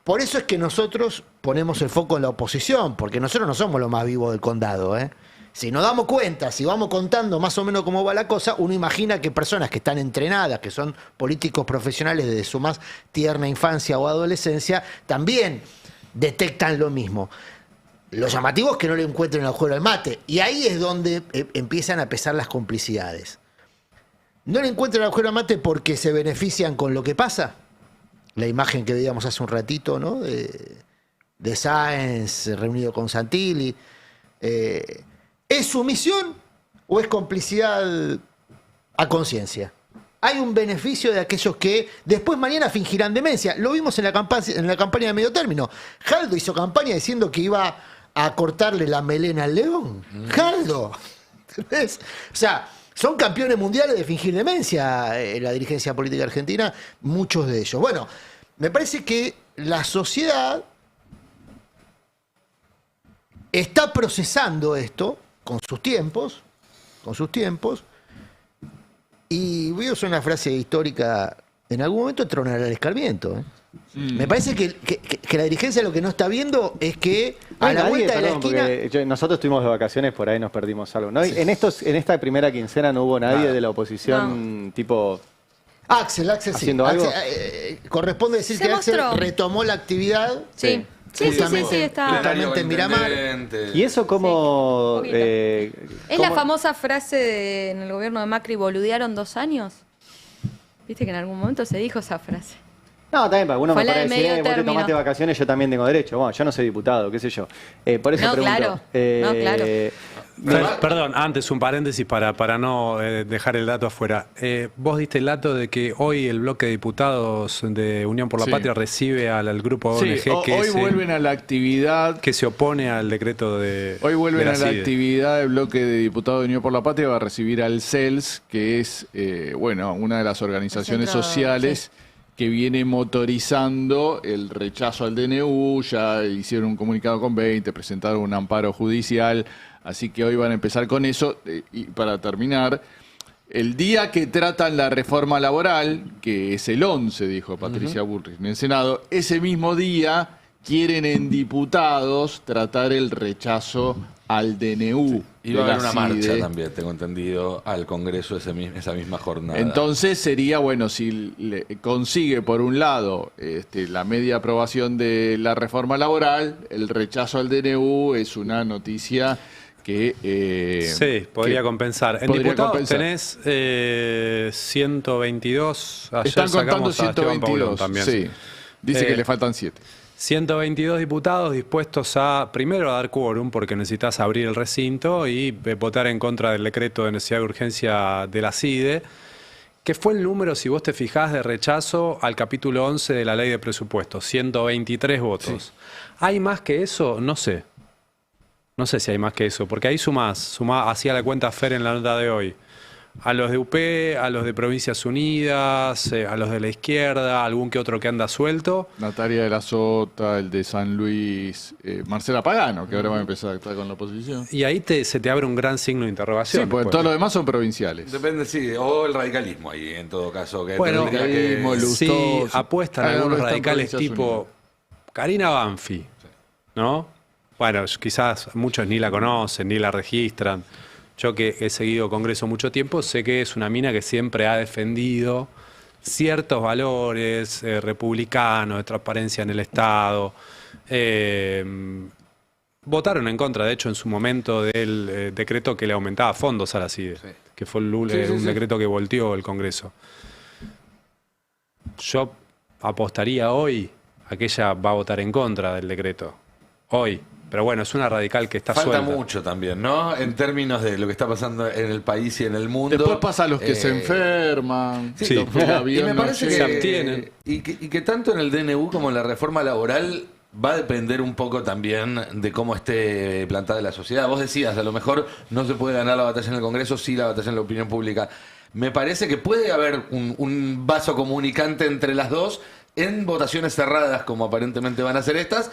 por eso es que nosotros ponemos el foco en la oposición, porque nosotros no somos los más vivos del condado, ¿eh? Si nos damos cuenta, si vamos contando más o menos cómo va la cosa, uno imagina que personas que están entrenadas, que son políticos profesionales desde su más tierna infancia o adolescencia, también detectan lo mismo. Lo llamativo es que no le encuentren el juego al mate. Y ahí es donde empiezan a pesar las complicidades. No le encuentran el juego al mate porque se benefician con lo que pasa. La imagen que veíamos hace un ratito, ¿no? De Sáenz reunido con Santilli. ¿Es sumisión o es complicidad a conciencia? Hay un beneficio de aquellos que después mañana fingirán demencia. Lo vimos en la campaña de medio término. Jaldo hizo campaña diciendo que iba a cortarle la melena al león. Jaldo. ¿Entendés? O sea, son campeones mundiales de fingir demencia en la dirigencia política argentina, muchos de ellos. Bueno, me parece que la sociedad está procesando esto con sus tiempos, y voy a usar una frase histórica, en algún momento tronará el escarmiento, ¿eh? Me parece que la dirigencia lo que no está viendo es que a la vuelta de la esquina... Nosotros estuvimos de vacaciones, por ahí nos perdimos algo, ¿no? Sí. En esta primera quincena no hubo nadie de la oposición tipo... Axel haciendo sí. algo. Corresponde decir que Axel retomó la actividad. Sí. Sí, está. Justamente en Miramar. ¿Y eso cómo...? Es la famosa frase en el gobierno de Macri, ¿boludearon 2 años? Viste que en algún momento se dijo esa frase. No, también para algunos me Fue la de parece, medio vos te término. tomaste vacaciones, yo también tengo derecho. Bueno, yo no soy diputado, qué sé yo. Por eso No, pregunto. claro. Perdón, antes un paréntesis para no dejar el dato afuera. Vos diste el dato de que hoy el bloque de diputados de Unión por la Patria recibe al grupo ONG hoy vuelven a la actividad... que se opone al decreto de... Hoy vuelven a la CIDE. actividad del bloque de diputados de Unión por la Patria, va a recibir al CELS, que es una de las organizaciones sociales que viene motorizando el rechazo al DNU. Ya hicieron un comunicado con 20, presentaron un amparo judicial, así que hoy van a empezar con eso. Y para terminar, el día que tratan la reforma laboral, que es el 11, dijo Patricia Bullrich en el Senado, ese mismo día quieren en diputados tratar el rechazo al DNU. Y va a haber una marcha también, tengo entendido, al Congreso esa misma jornada. Entonces sería, bueno, si consigue por un lado la media aprobación de la reforma laboral, el rechazo al DNU es una noticia que... sí, podría compensar. En diputados tenés 122. Ayer están contando sacamos a Esteban Paulón 122, también. sí. Dice que le faltan 7. 122 diputados dispuestos a, primero, a dar quórum, porque necesitas abrir el recinto, y votar en contra del decreto de necesidad de urgencia de la CIDE, que fue el número, si vos te fijás, de rechazo al capítulo 11 de la ley de presupuestos, 123 votos. Sí. ¿Hay más que eso? No sé. No sé si hay más que eso, porque ahí sumás, hacía la cuenta Fer en la nota de hoy, a los de UP, a los de Provincias Unidas, a los de la izquierda, algún que otro que anda suelto. Natalia de la Sota, el de San Luis, Marcela Pagano, que ahora va a empezar a actuar con la oposición. Y ahí se te abre un gran signo de interrogación. Sí, porque todos los demás son provinciales. Depende, sí, o el radicalismo ahí, en todo caso. Que bueno, sí, apuestan algunos radicales tipo Karina Banfi, ¿no? Bueno, quizás muchos ni la conocen, ni la registran. Yo que he seguido Congreso mucho tiempo, sé que es una mina que siempre ha defendido ciertos valores republicanos, de transparencia en el Estado. Votaron en contra, de hecho, en su momento del decreto que le aumentaba fondos a la CIDE, que fue un decreto que volteó el Congreso. Yo apostaría hoy a que ella va a votar en contra del decreto. Hoy. Pero bueno, es una radical que está suelta. Falta mucho también, ¿no? En términos de lo que está pasando en el país y en el mundo. Después pasa a los que se enferman. Sí. Y me parece que se abstienen. Y que tanto en el DNU como en la reforma laboral va a depender un poco también de cómo esté plantada la sociedad. Vos decías, a lo mejor no se puede ganar la batalla en el Congreso, sí la batalla en la opinión pública. Me parece que puede haber un vaso comunicante entre las dos en votaciones cerradas, como aparentemente van a ser estas,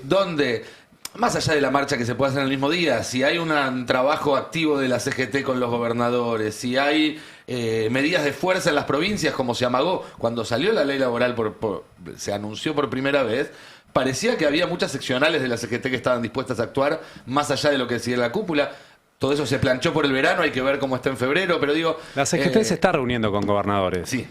donde... Más allá de la marcha que se puede hacer en el mismo día, si hay un trabajo activo de la CGT con los gobernadores, si hay medidas de fuerza en las provincias, como se amagó cuando salió la ley laboral, se anunció por primera vez. Parecía que había muchas seccionales de la CGT que estaban dispuestas a actuar más allá de lo que decía la cúpula. Todo eso se planchó por el verano, hay que ver cómo está en febrero, pero digo... La CGT se está reuniendo con gobernadores. Sí.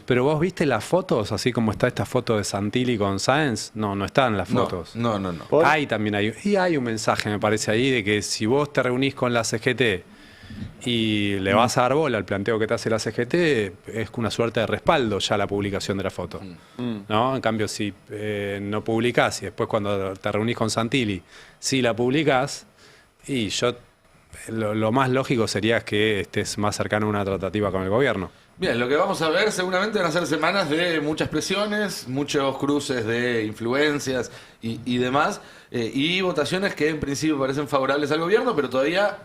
Pero vos viste las fotos, así como está esta foto de Santilli con Sáenz. No están las fotos. No. Ahí también hay un mensaje, me parece, ahí de que si vos te reunís con la CGT y le vas a dar bola al planteo que te hace la CGT, es una suerte de respaldo ya la publicación de la foto. ¿No? En cambio, si no publicás y después cuando te reunís con Santilli, si la publicás, y lo más lógico sería que estés más cercano a una tratativa con el gobierno. Bien, lo que vamos a ver seguramente van a ser semanas de muchas presiones, muchos cruces de influencias y demás, y votaciones que en principio parecen favorables al gobierno, pero todavía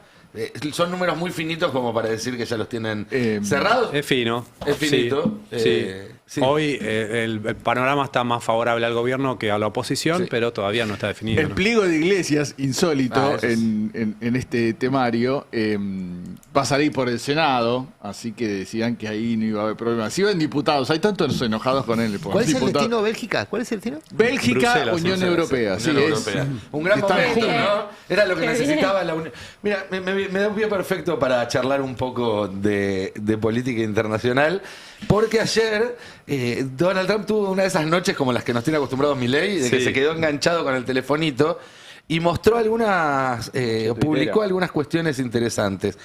son números muy finitos como para decir que ya los tienen cerrados. Es fino. Es finito. Sí. Hoy el panorama está más favorable al gobierno que a la oposición, pero todavía no está definido. El pliego de Iglesias, insólito en este temario, va a salir por el Senado, así que decían que ahí no iba a haber problemas. Si iban diputados, hay tantos enojados con él. ¿Cuál es el destino Bélgica? ¿Cuál es el destino? Bélgica, Bruselas, Unión Europea. Unión Europea. Un gran Están momento, juntos. ¿no? Era lo que necesitaba la Unión. Mira, me da un pie perfecto para charlar un poco de política internacional, porque ayer Donald Trump tuvo una de esas noches como las que nos tiene acostumbrados Milei, de que se quedó enganchado con el telefonito y mostró publicó algunas cuestiones interesantes.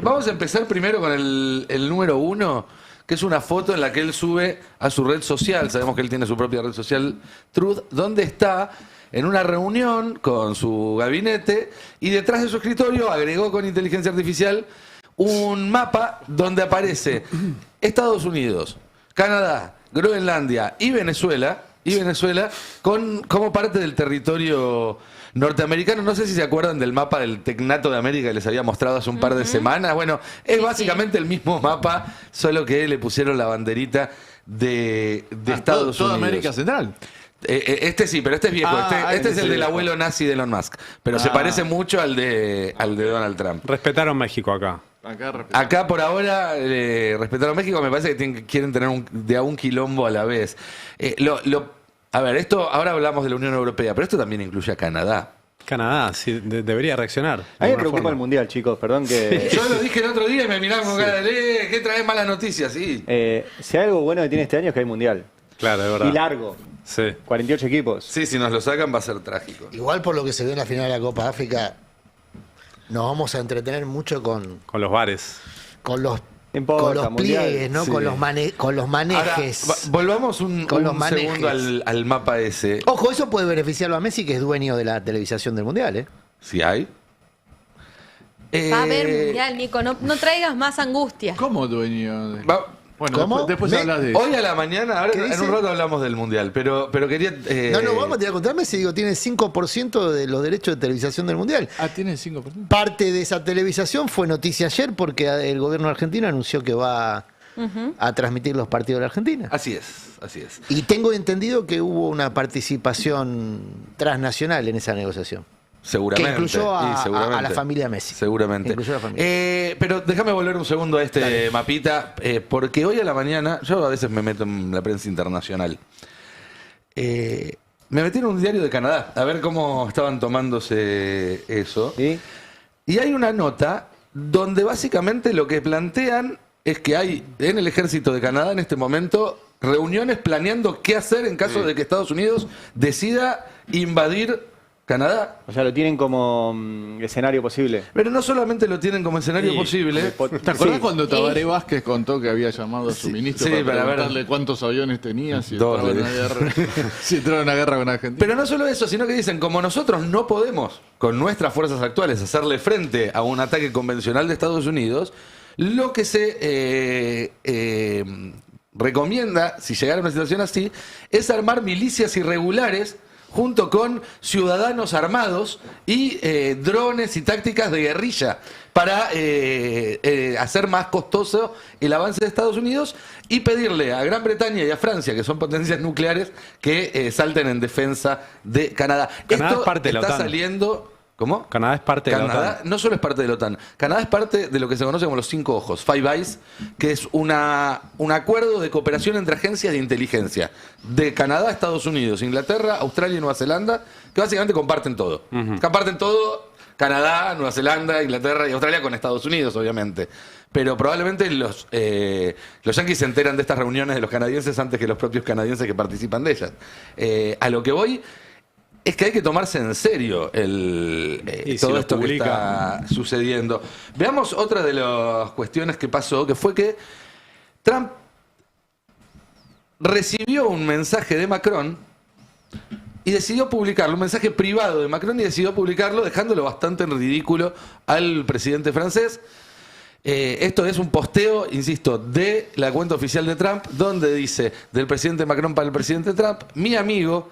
Vamos a empezar primero con el número 1, que es una foto en la que él sube a su red social. Sabemos que él tiene su propia red social, Truth, donde está en una reunión con su gabinete y detrás de su escritorio agregó con inteligencia artificial un mapa donde aparece Estados Unidos, Canadá, Groenlandia y Venezuela como parte del territorio norteamericano. No sé si se acuerdan del mapa del Tecnato de América que les había mostrado hace un par de semanas. Bueno, es básicamente el mismo mapa, solo que le pusieron la banderita de Estados Unidos. Toda América Central. Este sí, pero este es viejo. Este es el del abuelo nazi de Elon Musk. Pero se parece mucho al de Donald Trump. Respetaron México acá. Acá por ahora respetaron México. Me parece que quieren tener de a un quilombo a la vez. A ver, esto ahora hablamos de la Unión Europea, pero esto también incluye a Canadá. Canadá, sí, debería reaccionar. A mí me preocupa el Mundial, chicos, perdón que... Yo lo dije el otro día y me miraron con cara de ¿qué traes malas noticias? Sí. Si hay algo bueno que tiene este año es que hay Mundial. Claro, de verdad. Y largo. Sí. 48 equipos. Sí, si nos lo sacan va a ser trágico. Igual por lo que se vio en la final de la Copa África, nos vamos a entretener mucho con los bares. Con los Mundial. pliegues, ¿no? Sí. Con los manejes. Ahora, volvamos un segundo al mapa ese. Ojo, eso puede beneficiarlo a Messi, que es dueño de la televisación del Mundial, ¿eh? Si hay. Va a haber mundial, Nico, no traigas más angustia. ¿Cómo dueño? Bueno, ¿Cómo? después hablas de eso. Hoy a la mañana, ahora en un rato hablamos del Mundial, pero quería... No, vamos a tener que contar Messi, digo, tiene 5% de los derechos de televisación del Mundial. Tiene 5%. Parte de esa televisación fue noticia ayer porque el gobierno argentino anunció que va a transmitir los partidos de la Argentina. Así es. Y tengo entendido que hubo una participación transnacional en esa negociación. Seguramente. Que incluyó seguramente. a la familia Messi. Seguramente. Incluyó a la familia. Pero déjame volver un segundo a este mapita, porque hoy a la mañana, yo a veces me meto en la prensa internacional. Me metí en un diario de Canadá, a ver cómo estaban tomándose eso. ¿Sí? Y hay una nota donde básicamente lo que plantean es que hay en el ejército de Canadá en este momento reuniones planeando qué hacer en caso de que Estados Unidos decida invadir Canadá. O sea, lo tienen como escenario posible. Pero no solamente lo tienen como escenario posible. ¿Te acuerdas cuando Tabaré Vázquez contó que había llamado a su ministro para ver preguntarle cuántos aviones tenía si Dos, entraba en una guerra, si entraba en una guerra con Argentina? Pero no solo eso, sino que dicen, como nosotros no podemos, con nuestras fuerzas actuales, hacerle frente a un ataque convencional de Estados Unidos, lo que se recomienda, si llegara a una situación así, es armar milicias irregulares junto con ciudadanos armados y drones y tácticas de guerrilla para hacer más costoso el avance de Estados Unidos y pedirle a Gran Bretaña y a Francia, que son potencias nucleares, que salten en defensa de Canadá. Canadá Esto es parte de la está OTAN. saliendo ¿Cómo? Canadá es parte de la Canadá OTAN. no solo es parte de la OTAN. Canadá es parte de lo que se conoce como los 5 ojos, Five Eyes, que es un acuerdo de cooperación entre agencias de inteligencia de Canadá, Estados Unidos, Inglaterra, Australia y Nueva Zelanda, que básicamente comparten todo. Comparten todo Canadá, Nueva Zelanda, Inglaterra y Australia con Estados Unidos, obviamente. Pero probablemente los yanquis se enteran de estas reuniones de los canadienses antes que los propios canadienses que participan de ellas. A lo que voy es que hay que tomarse en serio todo esto que está sucediendo. Veamos otra de las cuestiones que pasó, que fue que Trump recibió un mensaje de Macron y decidió publicarlo, un mensaje privado de Macron, y decidió publicarlo dejándolo bastante en ridículo al presidente francés. Esto es un posteo, insisto, de la cuenta oficial de Trump, donde dice, del presidente Macron para el presidente Trump: mi amigo,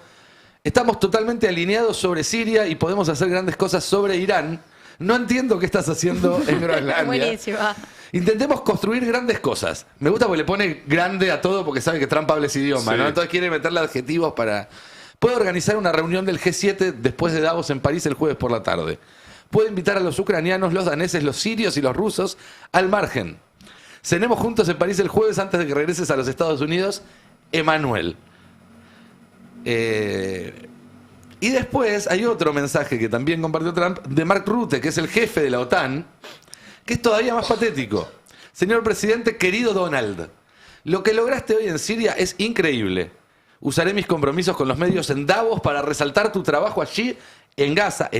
estamos totalmente alineados sobre Siria y podemos hacer grandes cosas sobre Irán. No entiendo qué estás haciendo en Groenlandia. Buenísima. Intentemos construir grandes cosas. Me gusta porque le pone grande a todo porque sabe que Trump habla ese idioma, Sí. ¿no? Entonces quiere meterle adjetivos para... Puedo organizar una reunión del G7 después de Davos en París el jueves por la tarde. Puedo invitar a los ucranianos, los daneses, los sirios y los rusos al margen. Cenemos juntos en París el jueves antes de que regreses a los Estados Unidos, Emanuel. Y después hay otro mensaje que también compartió Trump de Mark Rutte, que es el jefe de la OTAN, que es todavía más patético. Señor presidente, querido Donald, lo que lograste hoy en Siria es increíble. Usaré mis compromisos con los medios en Davos para resaltar tu trabajo allí en Gaza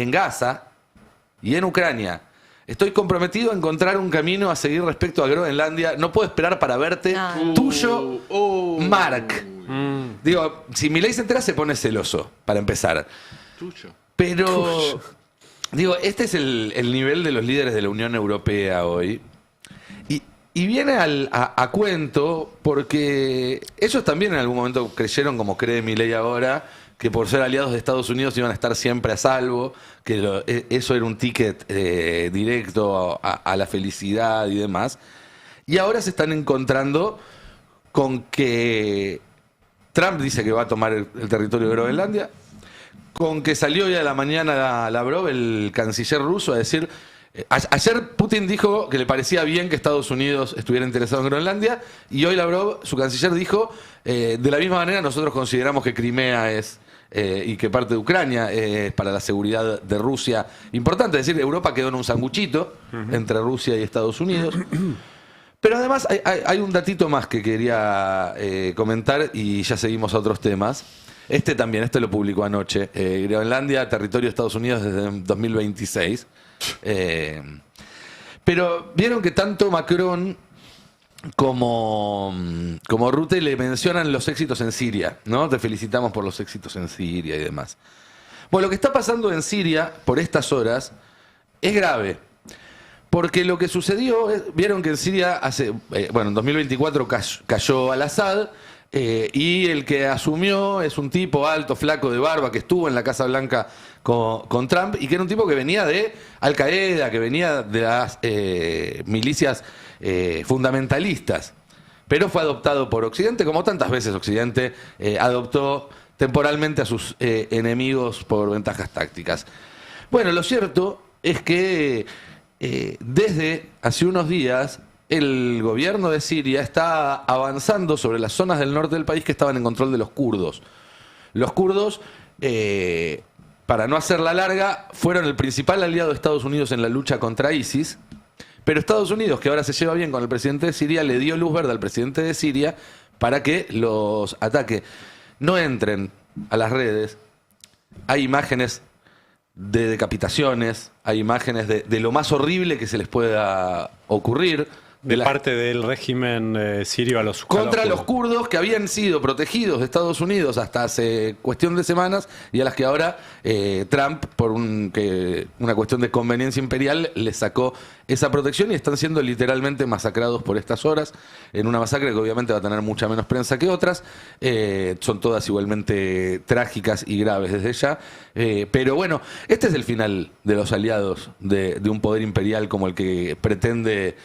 y en Ucrania. Estoy comprometido a encontrar un camino a seguir respecto a Groenlandia. No puedo esperar para verte. No. Tuyo, Mark. Digo, si Milei se entera se pone celoso, para empezar. Pero, digo, este es el nivel de los líderes de la Unión Europea hoy. Y viene a cuento porque ellos también en algún momento creyeron, como cree Milei ahora, que por ser aliados de Estados Unidos iban a estar siempre a salvo, que eso era un ticket directo a la felicidad y demás. Y ahora se están encontrando con que Trump dice que va a tomar el territorio de Groenlandia, con que salió hoy a la mañana Lavrov, el canciller ruso, a decir... Ayer Putin dijo que le parecía bien que Estados Unidos estuviera interesado en Groenlandia, y hoy Lavrov, su canciller, dijo, de la misma manera nosotros consideramos que Crimea es y que parte de Ucrania es para la seguridad de Rusia importante. Es decir, Europa quedó en un sanguchito entre Rusia y Estados Unidos. Pero además hay un datito más que quería comentar y ya seguimos a otros temas. Este lo publicó anoche. Groenlandia, territorio de Estados Unidos desde 2026. Pero vieron que tanto Macron como Rutte le mencionan los éxitos en Siria, ¿no? Te felicitamos por los éxitos en Siria y demás. Bueno, lo que está pasando en Siria por estas horas es grave. Porque lo que sucedió, vieron que en Siria en 2024 cayó al-Assad, y el que asumió es un tipo alto, flaco, de barba, que estuvo en la Casa Blanca con Trump, y que era un tipo que venía de Al-Qaeda, que venía de las milicias fundamentalistas, pero fue adoptado por Occidente, como tantas veces Occidente adoptó temporalmente a sus enemigos por ventajas tácticas. Bueno, lo cierto es que desde hace unos días el gobierno de Siria está avanzando sobre las zonas del norte del país que estaban en control de los kurdos. Los kurdos, para no hacerla larga, fueron el principal aliado de Estados Unidos en la lucha contra ISIS, pero Estados Unidos, que ahora se lleva bien con el presidente de Siria, le dio luz verde al presidente de Siria para que los ataque. No entren a las redes. Hay imágenes de decapitaciones, hay imágenes de lo más horrible que se les pueda ocurrir. De parte del régimen sirio a los contra los kurdos que habían sido protegidos de Estados Unidos hasta hace cuestión de semanas, y a las que ahora Trump, por una cuestión de conveniencia imperial, les sacó esa protección y están siendo literalmente masacrados por estas horas, en una masacre que obviamente va a tener mucha menos prensa que otras. Son todas igualmente trágicas y graves desde ya. Pero bueno, este es el final de los aliados de un poder imperial como el que pretende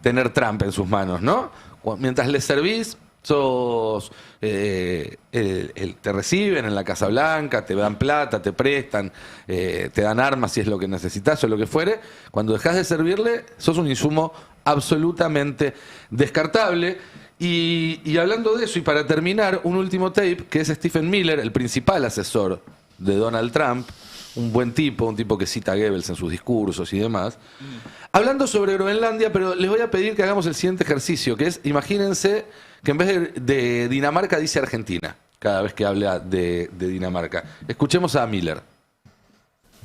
tener Trump en sus manos, ¿no? Mientras les servís, Te reciben en la Casa Blanca, te dan plata, te prestan, te dan armas si es lo que necesitas o lo que fuere. Cuando dejas de servirle, sos un insumo absolutamente descartable. Y hablando de eso, y para terminar, un último tape, que es Stephen Miller, el principal asesor de Donald Trump, un buen tipo, un tipo que cita a Goebbels en sus discursos y demás, hablando sobre Groenlandia, pero les voy a pedir que hagamos el siguiente ejercicio, que es, imagínense que en vez de Dinamarca dice Argentina, cada vez que habla de Dinamarca. Escuchemos a Miller.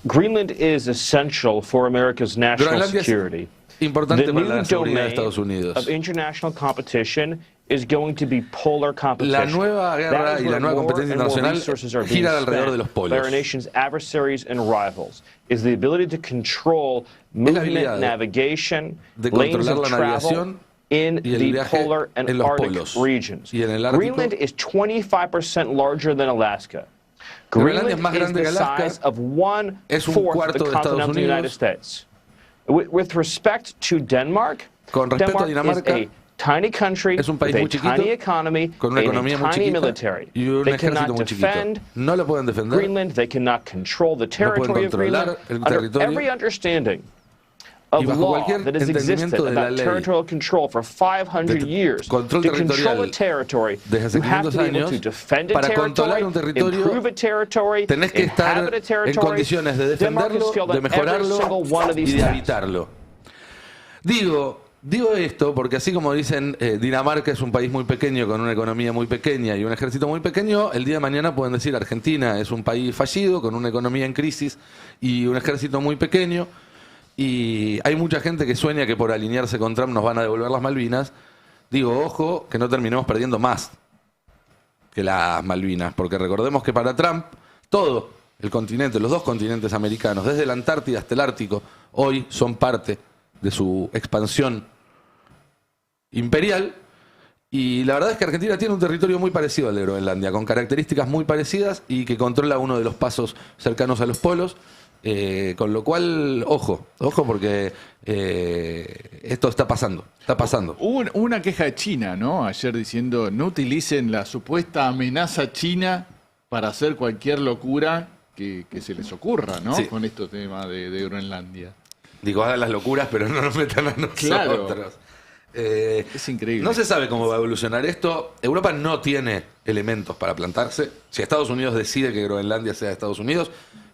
Greenland is essential for America's national Groenlandia security. Es importante The para new la seguridad de domain Estados Unidos. of international competition is going to be polar competition. La nueva guerra That is y la where nueva more competencia and more internacional resources are being gira alrededor de los spent by polos. our nation's adversaries and rivals. Is the ability to control habilidad movement, navigation, de lanes controlar of la travel navegación in y el the viaje polar and en los Arctic polos. regions. Y en el Ártico, Greenland is 25% larger than Alaska. Groenlandia es más Greenland grande is que the Alaska. size of 1/4 Es un of cuarto the de Estados continental United Unidos. States. With respect to Denmark, Con respecto a Dinamarca, is a tiny country es un país with muy a chiquito, tiny economy con una and economía a muy tiny chiquita military. y un They ejército cannot muy chiquito. defend No lo pueden defender. Greenland. They cannot control the No pueden territory of controlar Greenland. el Under territorio. every understanding of Y bajo law cualquier that has entendimiento existed de la about ley territorial control for 500 years, control to control territorial a territory, desde hace you have 500 to be able años, to defend a para controlar territory, un territorio, improve a territory, tenés que estar inhabit a en territory. condiciones de Denmark has defenderlo, failed de on every mejorarlo single one of y these de tests. habitarlo. Digo esto porque así como dicen Dinamarca es un país muy pequeño con una economía muy pequeña y un ejército muy pequeño, el día de mañana pueden decir Argentina es un país fallido con una economía en crisis y un ejército muy pequeño. Y hay mucha gente que sueña que por alinearse con Trump nos van a devolver las Malvinas. Digo, ojo, que no terminemos perdiendo más que las Malvinas, porque recordemos que para Trump todo el continente, los dos continentes americanos, desde la Antártida hasta el Ártico, hoy son parte de su expansión imperial. Y la verdad es que Argentina tiene un territorio muy parecido al de Groenlandia, con características muy parecidas y que controla uno de los pasos cercanos a los polos. Con lo cual, ojo porque esto está pasando. Hubo una queja de China, ¿no? Ayer diciendo no utilicen la supuesta amenaza china para hacer cualquier locura que se les ocurra, ¿no? Sí. Con estos temas de Groenlandia. Digo, hagan las locuras, pero no nos metan a nosotros. Claro. Es increíble. No se sabe cómo va a evolucionar esto. Europa no tiene elementos para plantarse. Si Estados Unidos decide que Groenlandia sea de Estados Unidos,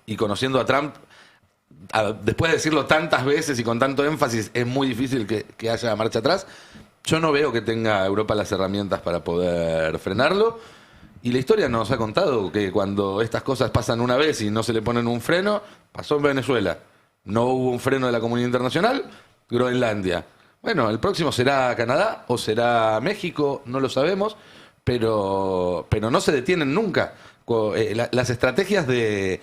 y conociendo a Trump, después de decirlo tantas veces y con tanto énfasis, es muy difícil que haya marcha atrás. Yo no veo que tenga Europa las herramientas para poder frenarlo. Y la historia nos ha contado que cuando estas cosas pasan una vez y no se le ponen un freno, pasó en Venezuela. No hubo un freno de la comunidad internacional, Groenlandia. Bueno, el próximo será Canadá o será México, no lo sabemos, pero no se detienen nunca. Las estrategias de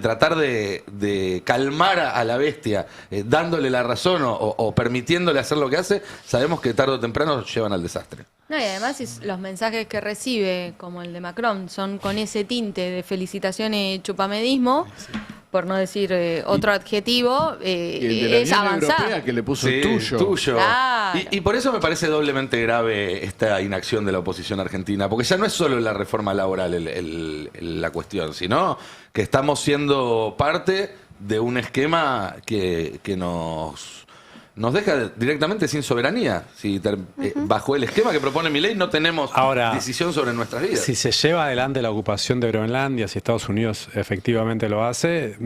tratar de calmar a la bestia, dándole la razón o permitiéndole hacer lo que hace, sabemos que tarde o temprano llevan al desastre. No, y además los mensajes que recibe, como el de Macron, son con ese tinte de felicitación y chupamedismo, por no decir otro adjetivo, Y el de la es Unión avanzar. Europea que le puso Sí, tuyo. Claro. Y por eso me parece doblemente grave esta inacción de la oposición argentina, porque ya no es solo la reforma laboral la cuestión, sino que estamos siendo parte de un esquema que nos deja directamente sin soberanía. Bajo el esquema que propone Milei no tenemos decisión sobre nuestras vidas. Si se lleva adelante la ocupación de Groenlandia, si Estados Unidos efectivamente lo hace,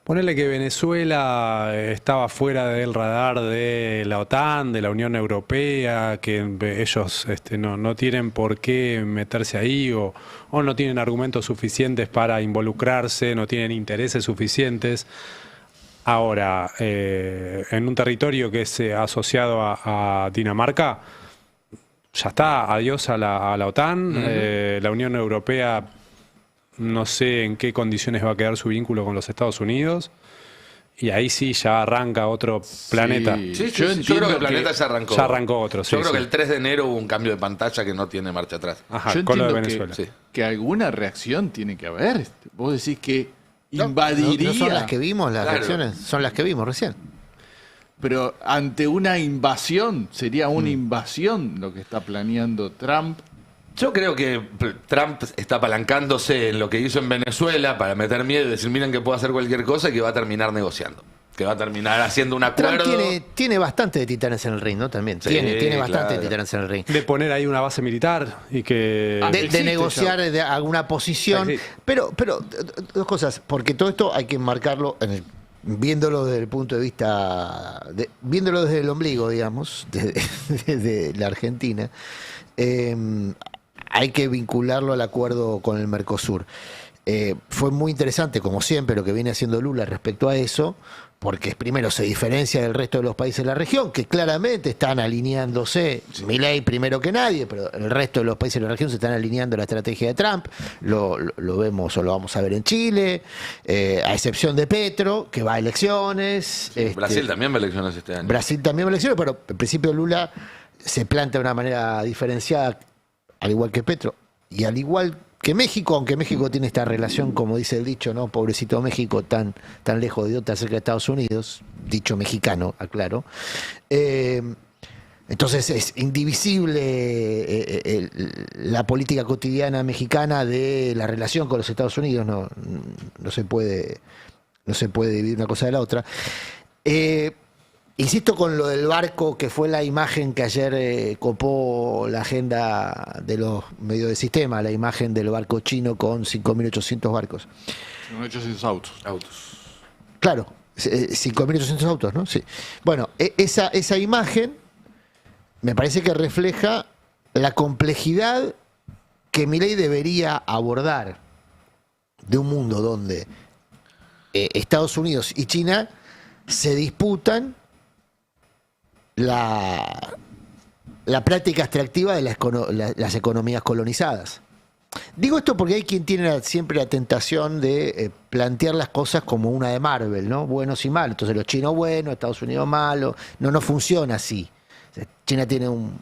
ponele que Venezuela estaba fuera del radar de la OTAN, de la Unión Europea, que ellos no tienen por qué meterse ahí o no tienen argumentos suficientes para involucrarse, no tienen intereses suficientes. Ahora, en un territorio que es asociado a Dinamarca, ya está, adiós a la OTAN, la Unión Europea, no sé en qué condiciones va a quedar su vínculo con los Estados Unidos, y ahí sí ya arranca otro planeta. Sí, yo creo que el planeta ya arrancó. Ya arrancó otro, sí. Yo creo que el 3 de enero hubo un cambio de pantalla que no tiene marcha atrás. Ajá, Yo con lo de entiendo Venezuela. que alguna reacción tiene que haber. Vos decís que No, invadiría. no son las que vimos, las Claro. reacciones son las que vimos recién. Pero ante una invasión, sería una invasión lo que está planeando Trump. Yo creo que Trump está apalancándose en lo que hizo en Venezuela para meter miedo y decir, miren que puede hacer cualquier cosa y que va a terminar negociando. Que va a terminar haciendo un acuerdo. Trump tiene bastante de titanes en el ring, ¿no? También. Sí, tiene bastante claro. de titanes en el ring. De poner ahí una base militar y que... De negociar de alguna posición. Sí, sí. Pero dos cosas, porque todo esto hay que enmarcarlo viéndolo desde el punto de vista, viéndolo desde el ombligo, digamos, desde la Argentina, hay que vincularlo al acuerdo con el Mercosur. Fue muy interesante, como siempre, lo que viene haciendo Lula respecto a eso, porque primero se diferencia del resto de los países de la región, que claramente están alineándose, Milei primero que nadie, pero el resto de los países de la región se están alineando a la estrategia de Trump, lo vemos o lo vamos a ver en Chile, a excepción de Petro, que va a elecciones. Brasil también va a elecciones este año. Brasil también va a elecciones, pero en principio Lula se plantea de una manera diferenciada, al igual que Petro, y al igual que México, aunque México tiene esta relación, como dice el dicho, ¿no? Pobrecito México, tan lejos de Dios, tan cerca de Estados Unidos, dicho mexicano, aclaro. Entonces es indivisible la política cotidiana mexicana de la relación con los Estados Unidos, no se puede dividir una cosa de la otra. Insisto con lo del barco, que fue la imagen que ayer copó la agenda de los medios del sistema, la imagen del barco chino con 5.800 barcos. 800 autos. Claro, 5.800 autos, ¿no? Sí. Bueno, esa imagen me parece que refleja la complejidad que Milei debería abordar de un mundo donde Estados Unidos y China se disputan la práctica extractiva de las economías colonizadas. Digo esto porque hay quien tiene siempre la tentación de plantear las cosas como una de Marvel, ¿no? Buenos y malos. Entonces los chinos buenos, Estados Unidos malos. No funciona así. O sea, China tiene un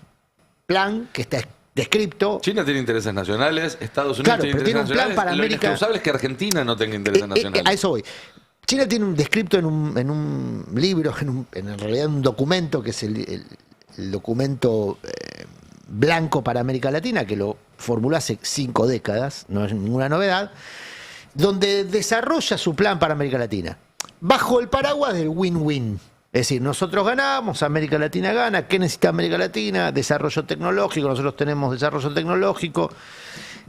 plan que está descripto. China tiene intereses nacionales, Estados Unidos Claro, tiene pero intereses tiene un plan nacionales. para Lo América. inexcusable es que Argentina no tenga intereses nacionales. A eso voy. China tiene un descripto en un libro, en realidad un documento, que es el documento blanco para América Latina, que lo formuló hace 5 décadas, no es ninguna novedad, donde desarrolla su plan para América Latina, bajo el paraguas del win-win. Es decir, nosotros ganamos, América Latina gana. ¿Qué necesita América Latina? Desarrollo tecnológico, nosotros tenemos desarrollo tecnológico.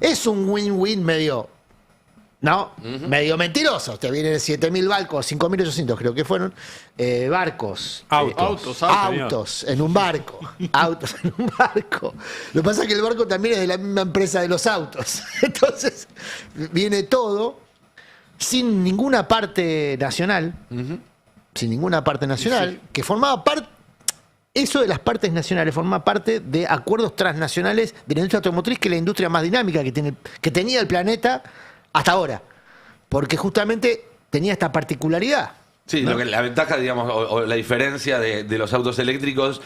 Es un win-win medio... ¿no? Medio mentiroso. Te vienen 7.000 barcos, 5.800 creo que fueron, barcos. Autos en un barco. Autos en un barco. Lo que pasa es que el barco también es de la misma empresa de los autos. Entonces, viene todo sin ninguna parte nacional. Sin ninguna parte nacional. Sí. Que formaba parte... Eso de las partes nacionales forma parte de acuerdos transnacionales de la industria automotriz, que es la industria más dinámica que tenía el planeta hasta ahora, porque justamente tenía esta particularidad. Sí, ¿no? La ventaja, digamos, o la diferencia de los autos eléctricos,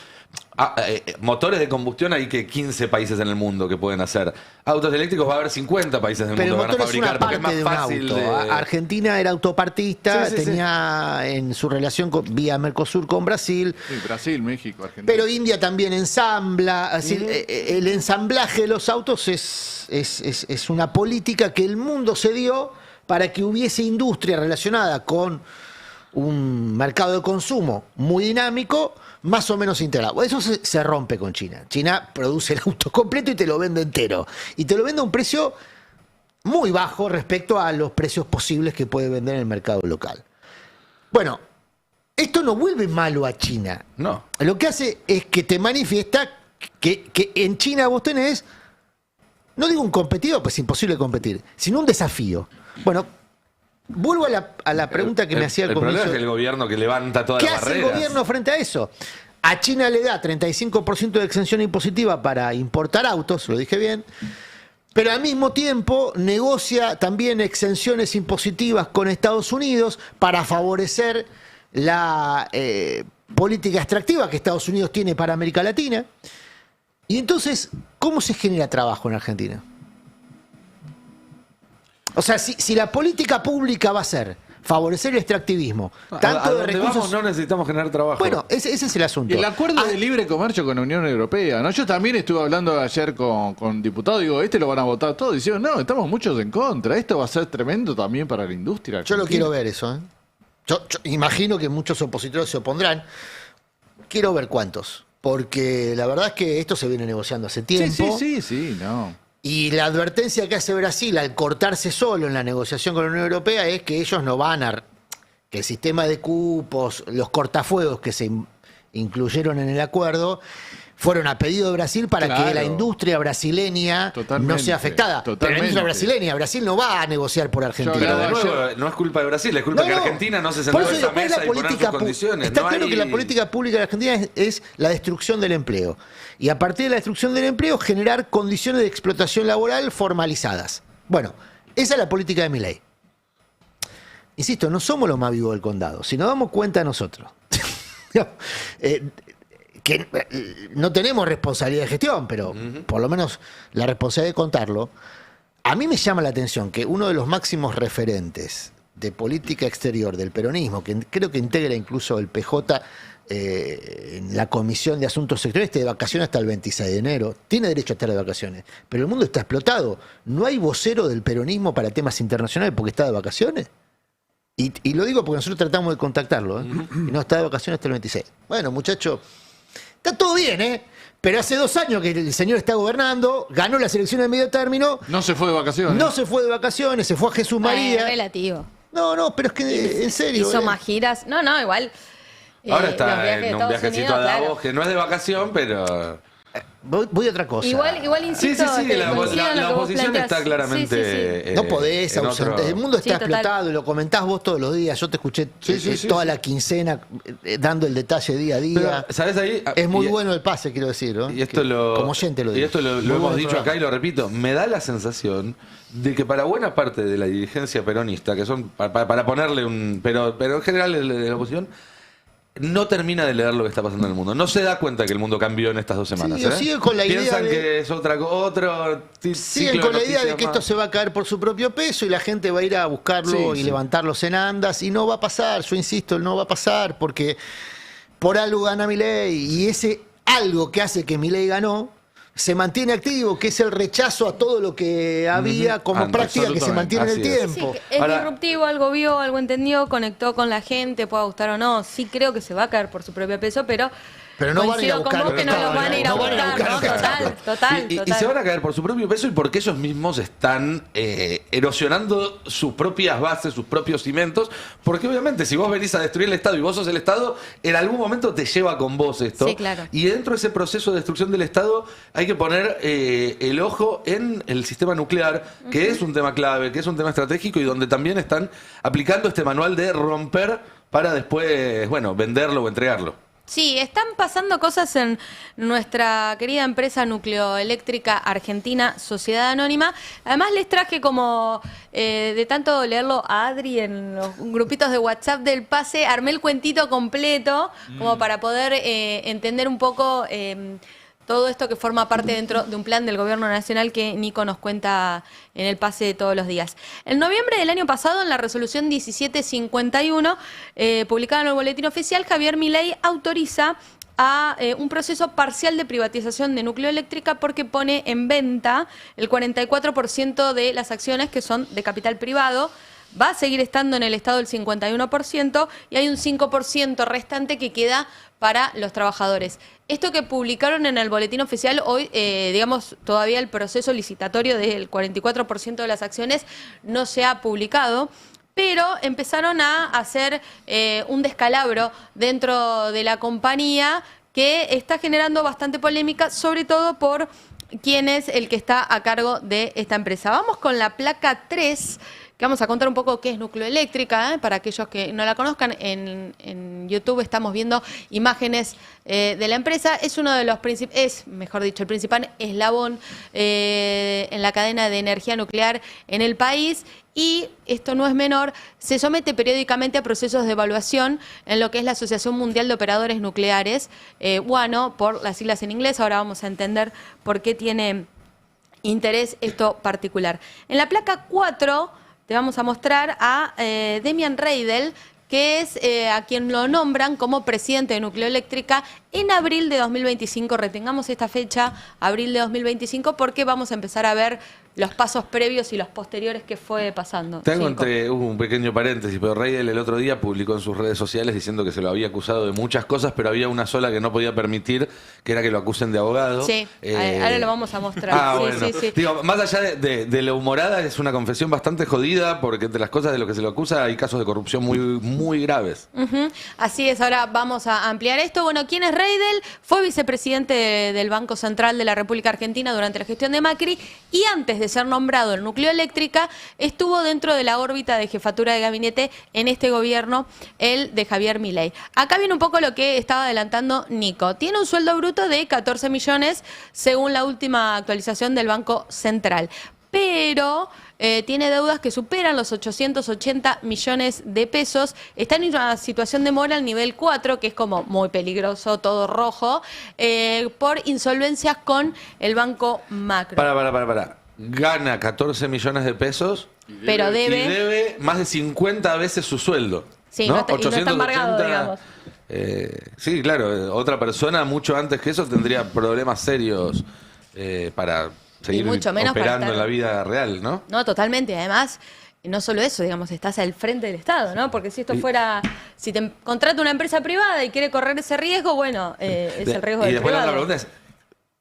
motores de combustión hay que 15 países en el mundo que pueden hacer. Autos eléctricos va a haber 50 países en el mundo que van a fabricar, porque es más fácil de... Argentina era autopartista, tenía en su relación vía Mercosur con Brasil. Sí, Brasil, México, Argentina. Pero India también ensambla. Así, el ensamblaje de los autos es una política que el mundo se dio para que hubiese industria relacionada con un mercado de consumo muy dinámico, más o menos integrado. Eso se rompe con China. China produce el auto completo y te lo vende entero. Y te lo vende a un precio muy bajo respecto a los precios posibles que puede vender en el mercado local. Bueno, esto no vuelve malo a China. No. Lo que hace es que te manifiesta que en China vos tenés, no digo un competidor, pues es imposible competir, sino un desafío. Bueno, vuelvo a la pregunta que me hacía al comienzo. El problema es que el gobierno que levanta todas las barreras. ¿Qué hace el gobierno frente a eso? A China le da 35% de exención impositiva para importar autos, lo dije bien, pero al mismo tiempo negocia también exenciones impositivas con Estados Unidos para favorecer la política extractiva que Estados Unidos tiene para América Latina. Y entonces, ¿cómo se genera trabajo en Argentina? O sea, si la política pública va a ser favorecer el extractivismo. A Tanto de donde recursos. vamos no necesitamos generar trabajo. Bueno, ese es el asunto. El acuerdo de libre comercio con la Unión Europea, ¿no? Yo también estuve hablando ayer con diputados, digo, lo van a votar todos. Dicen, no, estamos muchos en contra. Esto va a ser tremendo también para la industria. Yo lo argentina. quiero ver eso. Yo imagino que muchos opositores se opondrán. Quiero ver cuántos. Porque la verdad es que esto se viene negociando hace tiempo. Sí, no. Y la advertencia que hace Brasil al cortarse solo en la negociación con la Unión Europea es que ellos no van a... que el sistema de cupos, los cortafuegos que se incluyeron en el acuerdo, fueron a pedido de Brasil para Claro. que la industria brasileña no Totalmente, sea afectada. Pero la industria brasileña, Brasil no va a negociar por Argentina. Pero de Ayer- nuevo, no es culpa de Brasil, es culpa que Argentina no se sentó Por en eso esa digo, ¿cuál es mesa la y poner sus política condiciones. Está No claro hay- que la política pública de Argentina es la destrucción del empleo. Y a partir de la destrucción del empleo, generar condiciones de explotación laboral formalizadas. Bueno, esa es la política de Milei. Insisto, no somos los más vivos del condado. Si nos damos cuenta nosotros, que no tenemos responsabilidad de gestión, pero por lo menos la responsabilidad de contarlo, a mí me llama la atención que uno de los máximos referentes de política exterior del peronismo, que creo que integra incluso el PJ en la Comisión de Asuntos Exteriores, esté de vacaciones hasta el 26 de enero, tiene derecho a estar de vacaciones, pero el mundo está explotado. ¿No hay vocero del peronismo para temas internacionales porque está de vacaciones? Y lo digo porque nosotros tratamos de contactarlo, y no está de vacaciones hasta el 26. Bueno, muchacho, está todo bien, pero hace 2 años que el señor está gobernando, ganó las elecciones de medio término, No se fue de vacaciones. no se fue de vacaciones, se fue a Jesús María. relativo. No, pero es que, en serio. Hizo más giras. No, igual. Ahora los está viajes de en un Estados viajecito Unidos, a Davos, claro. que no es de vacación, pero... Voy a otra cosa. Igual insisto. Sí, que la coincido en lo que vos oposición planteás. está claramente... Sí, sí. No podés en ausentar. otro- El mundo está Sí, total. explotado y lo comentás vos todos los días. Yo te escuché toda la quincena dando el detalle día a día. Pero, ¿sabes ahí? Es muy Y- bueno el pase, quiero decir, ¿no? Y esto Que- lo, como oyente lo digo. Y esto lo Muy hemos buen dicho programa. acá y lo repito. Me da la sensación de que para buena parte de la dirigencia peronista, que son, para ponerle un... Pero en general de la oposición, no termina de leer lo que está pasando en el mundo. No se da cuenta que el mundo cambió en estas 2 semanas. Sí, siguen con la idea Piensan de- que es otro Siguen con la idea de que esto se va a caer por su propio peso y la gente va a ir a buscarlo y levantarlos en andas y no va a pasar, yo insisto, no va a pasar porque por algo gana Milei y ese algo que hace que Milei ganó se mantiene activo, que es el rechazo a todo lo que había como práctica que se mantiene en el absolutamente. Sí, tiempo. que es Ahora- disruptivo, algo vio, algo entendió, conectó con la gente, pueda gustar o no. Sí creo que se va a caer por su propio peso, pero no van a ir a coincido buscar con vos lo que que no los estaban, van a ir a no van a buscar, buscar ¿no? lo que estaban. Total. Y se van a caer por su propio peso y porque ellos mismos están erosionando sus propias bases, sus propios cimientos. Porque obviamente si vos venís a destruir el Estado y vos sos el Estado, en algún momento te lleva con vos esto. Sí, claro. Y dentro de ese proceso de destrucción del Estado hay que poner el ojo en el sistema nuclear, que es un tema clave, que es un tema estratégico y donde también están aplicando este manual de romper para después, bueno, venderlo o entregarlo. Sí, están pasando cosas en nuestra querida empresa nucleoeléctrica argentina, Sociedad Anónima. Además les traje como, de tanto leerlo a Adri en los grupitos de WhatsApp del pase, armé el cuentito completo como para poder entender un poco todo esto que forma parte dentro de un plan del Gobierno Nacional que Nico nos cuenta en el pase de todos los días. En noviembre del año pasado, en la resolución 1751, publicada en el Boletín Oficial, Javier Milei autoriza a un proceso parcial de privatización de Nucleoeléctrica porque pone en venta el 44% de las acciones que son de capital privado. Va a seguir estando en el Estado el 51% y hay un 5% restante que queda para los trabajadores. Esto que publicaron en el Boletín Oficial hoy, digamos, todavía el proceso licitatorio del 44% de las acciones no se ha publicado, pero empezaron a hacer un descalabro dentro de la compañía que está generando bastante polémica, sobre todo por quién es el que está a cargo de esta empresa. Vamos con la placa 3, que vamos a contar un poco qué es Nucleoeléctrica, para aquellos que no la conozcan. En YouTube estamos viendo imágenes de la empresa. Es uno de los mejor dicho, el principal eslabón en la cadena de energía nuclear en el país. Y esto no es menor, se somete periódicamente a procesos de evaluación en lo que es la Asociación Mundial de Operadores Nucleares, WANO, por las siglas en inglés. Ahora vamos a entender por qué tiene interés esto particular. En la placa 4 te vamos a mostrar a Demian Reidel, que es a quien lo nombran como presidente de Nucleoeléctrica en abril de 2025. Retengamos esta fecha, abril de 2025, porque vamos a empezar a ver los pasos previos y los posteriores que fue pasando. Tengo un pequeño paréntesis, pero Reidel el otro día publicó en sus redes sociales diciendo que se lo había acusado de muchas cosas, pero había una sola que no podía permitir, que era que lo acusen de abogado. Sí, ahora lo vamos a mostrar. Sí. Digo, más allá de la humorada, es una confesión bastante jodida, porque entre las cosas de lo que se lo acusa hay casos de corrupción muy graves. Así es, ahora vamos a ampliar esto. Bueno, ¿quién es Reidel? Fue vicepresidente del Banco Central de la República Argentina durante la gestión de Macri, y antes de ser nombrado en Nucleoeléctrica estuvo dentro de la órbita de jefatura de gabinete en este gobierno, el de Javier Milei. Acá viene un poco lo que estaba adelantando Nico. Tiene un sueldo bruto de 14 millones según la última actualización del Banco Central, pero tiene deudas que superan los 880 millones de pesos. Está en una situación de mora al nivel 4, que es como muy peligroso, todo rojo, por insolvencias con el Banco Macro. Para. Gana 14 millones de pesos, pero y debe más de 50 veces su sueldo. Sí, no está embargado, digamos. Sí, claro, otra persona mucho antes que eso tendría problemas serios para seguir mucho menos operando en la vida real, ¿no? No, totalmente. Además, no solo eso, digamos, estás al frente del Estado, ¿no? Porque si esto fuera, si te contrata una empresa privada y quiere correr ese riesgo, bueno, es el riesgo del privado. Y después la otra pregunta es,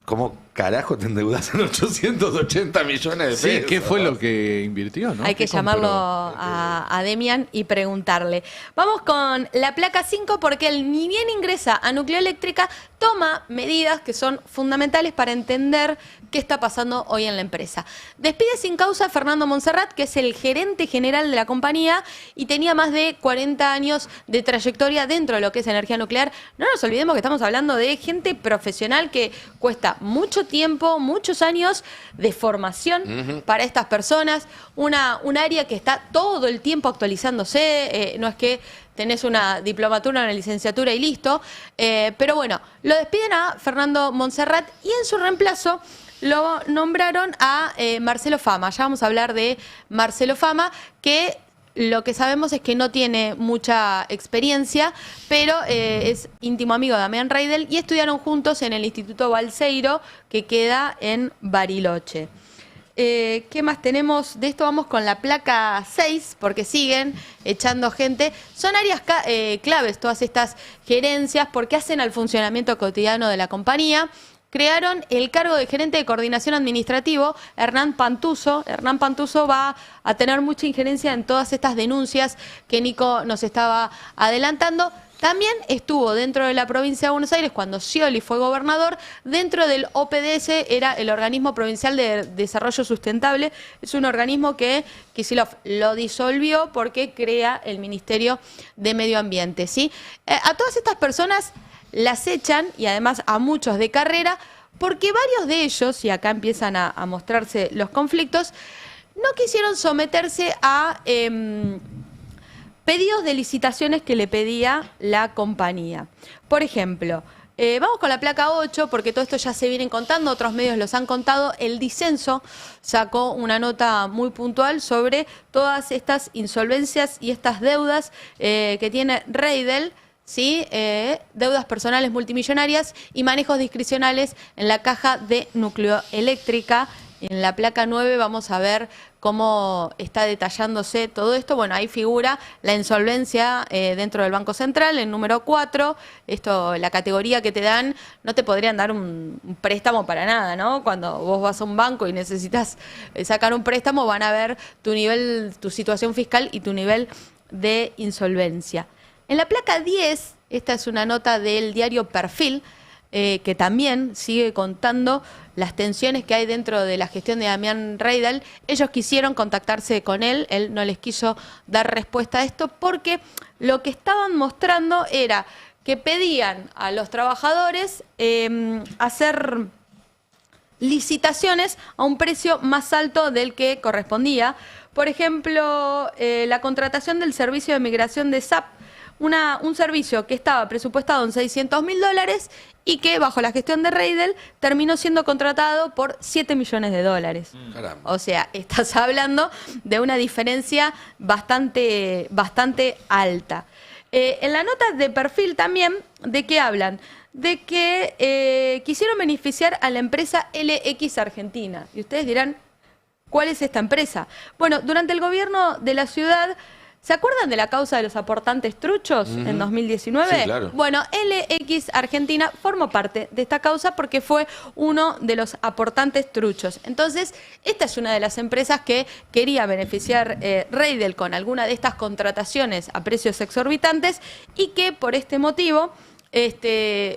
¿cómo carajo te endeudas en 880 millones de pesos? Sí, ¿qué fue lo que invirtió, no? Hay que llamarlo a Demian y preguntarle. Vamos con la placa 5, porque él ni bien ingresa a Nucleoeléctrica, toma medidas que son fundamentales para entender qué está pasando hoy en la empresa. Despide sin causa a Fernando Monserrat, que es el gerente general de la compañía y tenía más de 40 años de trayectoria dentro de lo que es energía nuclear. No nos olvidemos que estamos hablando de gente profesional que cuesta mucho tiempo, muchos años de formación para estas personas, un área que está todo el tiempo actualizándose, no es que tenés una diplomatura, una licenciatura y listo, pero bueno, lo despiden a Fernando Monserrat y en su reemplazo lo nombraron a Marcelo Fama. Ya vamos a hablar de Marcelo Fama, que lo que sabemos es que no tiene mucha experiencia, pero es íntimo amigo de Demian Reidel y estudiaron juntos en el Instituto Balseiro, que queda en Bariloche. ¿Qué más tenemos de esto? Vamos con la placa 6, porque siguen echando gente. Son áreas claves todas estas gerencias, porque hacen al funcionamiento cotidiano de la compañía. Crearon el cargo de gerente de coordinación administrativo, Hernán Pantuso. Hernán Pantuso va a tener mucha injerencia en todas estas denuncias que Nico nos estaba adelantando. También estuvo dentro de la provincia de Buenos Aires cuando Scioli fue gobernador, dentro del OPDS, era el Organismo Provincial de Desarrollo Sustentable. Es un organismo que Kicillof lo disolvió porque crea el Ministerio de Medio Ambiente, ¿sí? A todas estas personas las echan, y además a muchos de carrera, porque varios de ellos, y acá empiezan a mostrarse los conflictos, no quisieron someterse a pedidos de licitaciones que le pedía la compañía. Por ejemplo, vamos con la placa 8, porque todo esto ya se vienen contando, otros medios los han contado. El Disenso sacó una nota muy puntual sobre todas estas insolvencias y estas deudas que tiene Reidel, ¿sí? Deudas personales multimillonarias y manejos discrecionales en la caja de Nucleoeléctrica. En la placa 9 vamos a ver cómo está detallándose todo esto. Bueno, ahí figura la insolvencia dentro del Banco Central, el número 4. Esto, la categoría que te dan, no te podrían dar un préstamo para nada, ¿no? Cuando vos vas a un banco y necesitas sacar un préstamo, van a ver tu nivel, tu situación fiscal y tu nivel de insolvencia. En la placa 10, esta es una nota del diario Perfil, que también sigue contando las tensiones que hay dentro de la gestión de Demian Reidel. Ellos quisieron contactarse con él no les quiso dar respuesta a esto, porque lo que estaban mostrando era que pedían a los trabajadores hacer licitaciones a un precio más alto del que correspondía. Por ejemplo, la contratación del servicio de migración de SAP. un servicio que estaba presupuestado en $600.000 y que bajo la gestión de Reidel terminó siendo contratado por $7 millones. Caramba. O sea, estás hablando de una diferencia bastante alta. En la nota de perfil también, ¿de qué hablan? De que quisieron beneficiar a la empresa LX Argentina. Y ustedes dirán, ¿cuál es esta empresa? Bueno, durante el gobierno de la ciudad, ¿se acuerdan de la causa de los aportantes truchos en 2019? Sí, claro. Bueno, LX Argentina formó parte de esta causa porque fue uno de los aportantes truchos. Entonces, esta es una de las empresas que quería beneficiar Reidel con alguna de estas contrataciones a precios exorbitantes y que por este motivo...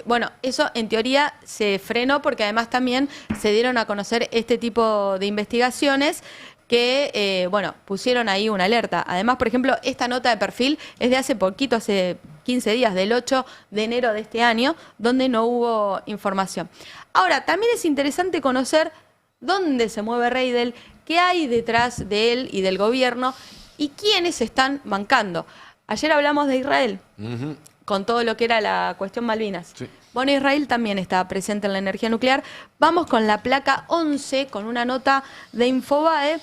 bueno, eso en teoría se frenó porque además también se dieron a conocer este tipo de investigaciones que, bueno, pusieron ahí una alerta. Además, por ejemplo, esta nota de perfil es de hace poquito, hace 15 días, del 8 de enero de este año, donde no hubo información. Ahora, también es interesante conocer dónde se mueve Reidel, qué hay detrás de él y del gobierno y quiénes están bancando. Ayer hablamos de Israel. Con todo lo que era la cuestión Malvinas. Sí. Bueno, Israel también está presente en la energía nuclear. Vamos con la placa 11, con una nota de Infobae,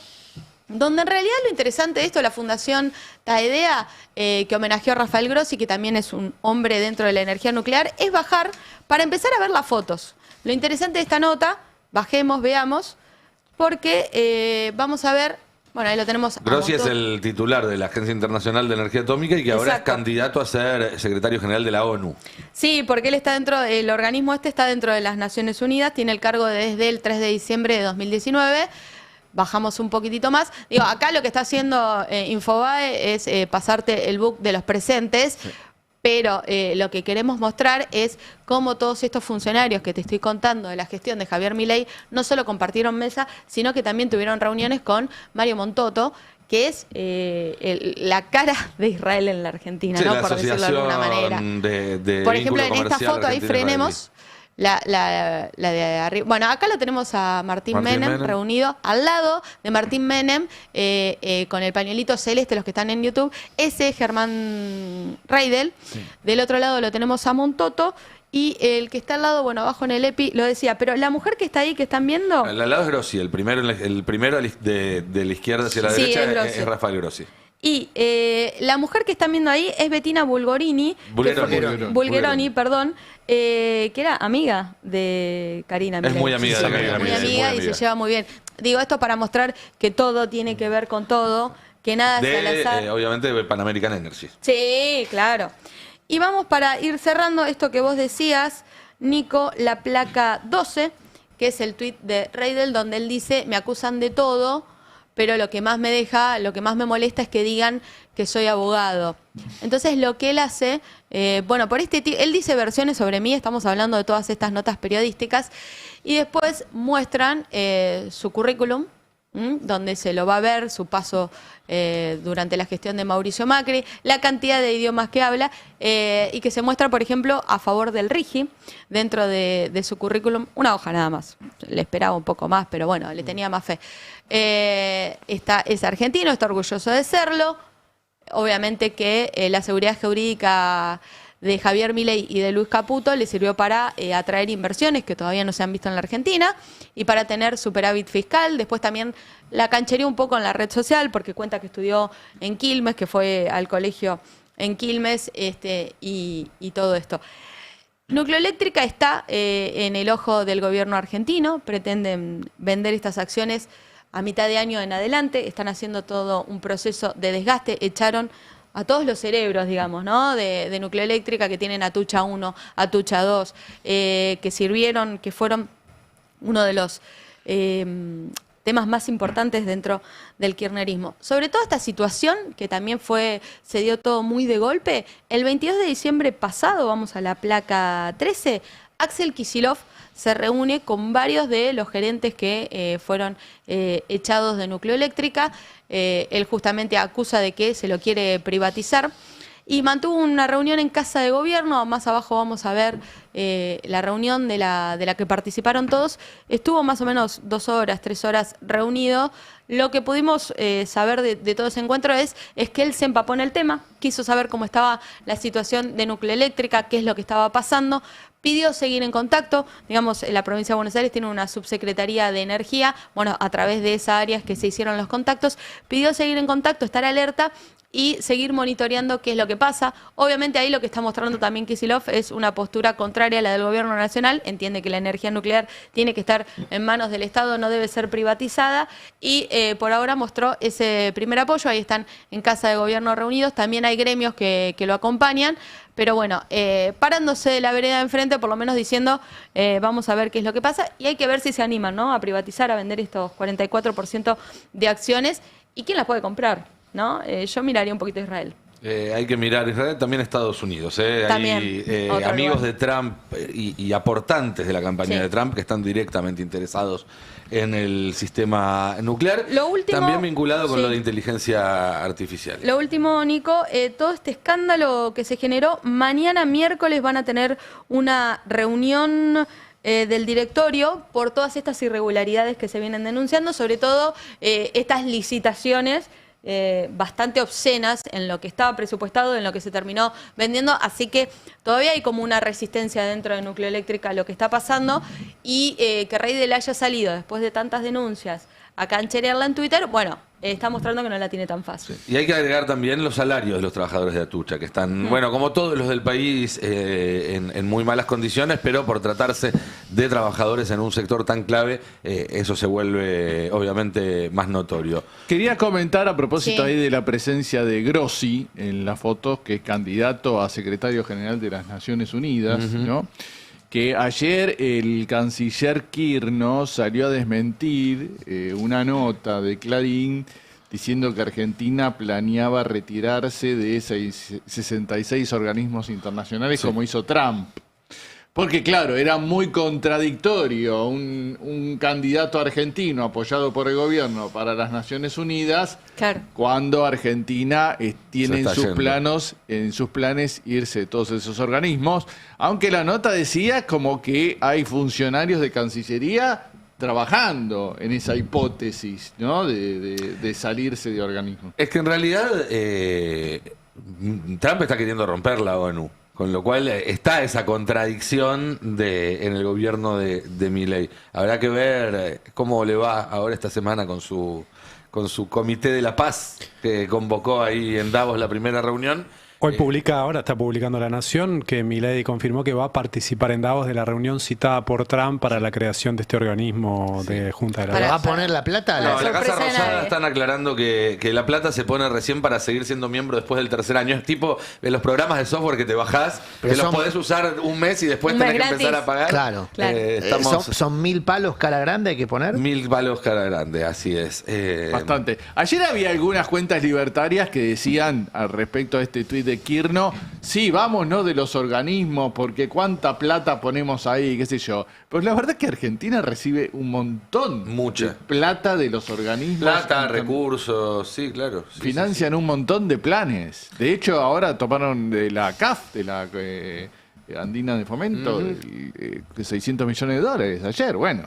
donde en realidad lo interesante de esto, la Fundación Taedea, que homenajeó a Rafael Grossi, que también es un hombre dentro de la energía nuclear, es bajar para empezar a ver las fotos. Lo interesante de esta nota, bajemos, veamos, porque vamos a ver... Bueno, ahí lo tenemos. Grossi es el titular de la Agencia Internacional de Energía Atómica y que ahora es candidato a ser secretario general de la ONU. Sí, porque él está dentro, el organismo está dentro de las Naciones Unidas, tiene el cargo desde el 3 de diciembre de 2019. Bajamos un poquitito más. Digo, acá lo que está haciendo Infobae es pasarte el book de los presentes. Sí. Pero lo que queremos mostrar es cómo todos estos funcionarios que te estoy contando de la gestión de Javier Milei no solo compartieron mesa, sino que también tuvieron reuniones con Mario Montoto, que es la cara de Israel en la Argentina, sí, ¿no? Por decirlo de alguna manera. Por ejemplo, en esta foto ahí frenemos. La de arriba. Bueno, acá lo tenemos a Martín Menem reunido al lado de Martín Menem con el pañuelito celeste, los que están en YouTube. Ese es Germán Reidel. Sí. Del otro lado lo tenemos a Montoto. Y el que está al lado, bueno, abajo en el EPI, lo decía. Pero la mujer que está ahí, que están viendo... Al lado es Grossi. El primero de la izquierda hacia la derecha es Rafael Grossi. Y la mujer que están viendo ahí es Bettina Bulgeroni, perdón, que era amiga de Karina Milei. Es muy amiga de Karina Milei. Muy amiga y se lleva muy bien. Digo esto para mostrar que todo tiene que ver con todo, que nada es al azar. Obviamente de Pan American Energy. Sí, claro. Y vamos para ir cerrando esto que vos decías, Nico, la placa 12, que es el tuit de Reidel, donde él dice, me acusan de todo, pero lo que más me molesta es que digan que soy abogado. Entonces lo que él hace, bueno, él dice versiones sobre mí, estamos hablando de todas estas notas periodísticas, y después muestran su currículum, donde se lo va a ver, su paso durante la gestión de Mauricio Macri, la cantidad de idiomas que habla, y que se muestra, por ejemplo, a favor del RIGI, dentro de su currículum, una hoja nada más. Le esperaba un poco más, pero bueno, le tenía más fe. Es argentino, está orgulloso de serlo. Obviamente que la seguridad jurídica de Javier Milei y de Luis Caputo le sirvió para atraer inversiones que todavía no se han visto en la Argentina y para tener superávit fiscal. Después también la canchereó un poco en la red social porque cuenta que estudió en Quilmes, que fue al colegio en Quilmes y todo esto. Nucleoeléctrica está en el ojo del gobierno argentino, pretenden vender estas acciones a mitad de año en adelante, están haciendo todo un proceso de desgaste, echaron a todos los cerebros, digamos, ¿no? De Nucleoeléctrica, que tienen Atucha 1, Atucha 2, que sirvieron, que fueron uno de los temas más importantes dentro del kirchnerismo. Sobre todo esta situación, que también se dio todo muy de golpe, el 22 de diciembre pasado, vamos a la placa 13, Axel Kicillof se reúne con varios de los gerentes que fueron echados de Nucleoeléctrica. Él justamente acusa de que se lo quiere privatizar y mantuvo una reunión en Casa de Gobierno. Más abajo vamos a ver la reunión de la que participaron todos, estuvo más o menos 2 horas, 3 horas reunido. Lo que pudimos saber de todo ese encuentro es que él se empapó en el tema, quiso saber cómo estaba la situación de Nucleeléctrica, qué es lo que estaba pasando, pidió seguir en contacto. Digamos, la provincia de Buenos Aires tiene una subsecretaría de energía, bueno, a través de esa área es que se hicieron los contactos, pidió seguir en contacto, estar alerta y seguir monitoreando qué es lo que pasa. Obviamente ahí lo que está mostrando también Kicillof es una postura contraria a la del gobierno nacional, entiende que la energía nuclear tiene que estar en manos del Estado, no debe ser privatizada, y por ahora mostró ese primer apoyo. Ahí están en Casa de Gobierno reunidos, también hay gremios que lo acompañan, pero bueno, parándose de la vereda de enfrente, por lo menos diciendo, vamos a ver qué es lo que pasa, y hay que ver si se animan, ¿no?, a privatizar, a vender estos 44% de acciones, y quién las puede comprar, ¿no? Yo miraría un poquito a Israel. Hay que mirar Israel, también Estados Unidos. También, Hay amigos lugar de Trump y aportantes de la campaña de Trump que están directamente interesados en el sistema nuclear. Lo último, también vinculado con lo de inteligencia artificial. Lo último, Nico, todo este escándalo que se generó, mañana miércoles van a tener una reunión del directorio por todas estas irregularidades que se vienen denunciando, sobre todo estas licitaciones bastante obscenas en lo que estaba presupuestado, en lo que se terminó vendiendo, así que todavía hay como una resistencia dentro de Nucleeléctrica a lo que está pasando, y que Reidel haya salido después de tantas denuncias a cancherearla en Twitter, bueno, está mostrando que no la tiene tan fácil. Y hay que agregar también los salarios de los trabajadores de Atucha, que están, bueno, como todos los del país, en muy malas condiciones, pero por tratarse de trabajadores en un sector tan clave, eso se vuelve obviamente más notorio. Quería comentar a propósito ahí de la presencia de Grossi en las fotos, que es candidato a secretario general de las Naciones Unidas, ¿no? Que ayer el canciller Kirchner salió a desmentir una nota de Clarín diciendo que Argentina planeaba retirarse de 66 organismos internacionales como hizo Trump. Porque claro, era muy contradictorio un candidato argentino apoyado por el gobierno para las Naciones Unidas, cuando Argentina tiene en sus planes irse de todos esos organismos, aunque la nota decía como que hay funcionarios de Cancillería trabajando en esa hipótesis, ¿no?, de salirse de organismos. Es que en realidad Trump está queriendo romper la ONU. Con lo cual está esa contradicción en el gobierno de Milei. Habrá que ver cómo le va ahora esta semana con su Comité de la Paz, que convocó ahí en Davos la primera reunión. Hoy está publicando La Nación, que Milei confirmó que va a participar en Davos de la reunión citada por Trump para la creación de este organismo de Junta de la ¿Pero va a poner la plata? No, la Casa Rosada están aclarando que la plata se pone recién para seguir siendo miembro después del tercer año. Es tipo de los programas de software que te bajás, que los podés usar un mes y después tenés que empezar a pagar. Claro. ¿Son 1000 palos cara grande hay que poner? 1000 palos cara grande, así es. Bastante. Ayer había algunas cuentas libertarias que decían al respecto a este tuit de Kirchner, sí, vámonos de los organismos, porque cuánta plata ponemos ahí, qué sé yo. Pero la verdad es que Argentina recibe un montón de plata de los organismos. Plata, recursos, sí, claro. Financian un montón de planes. De hecho, ahora tomaron de la CAF, de la Andina de Fomento, 600 millones de dólares ayer. Bueno,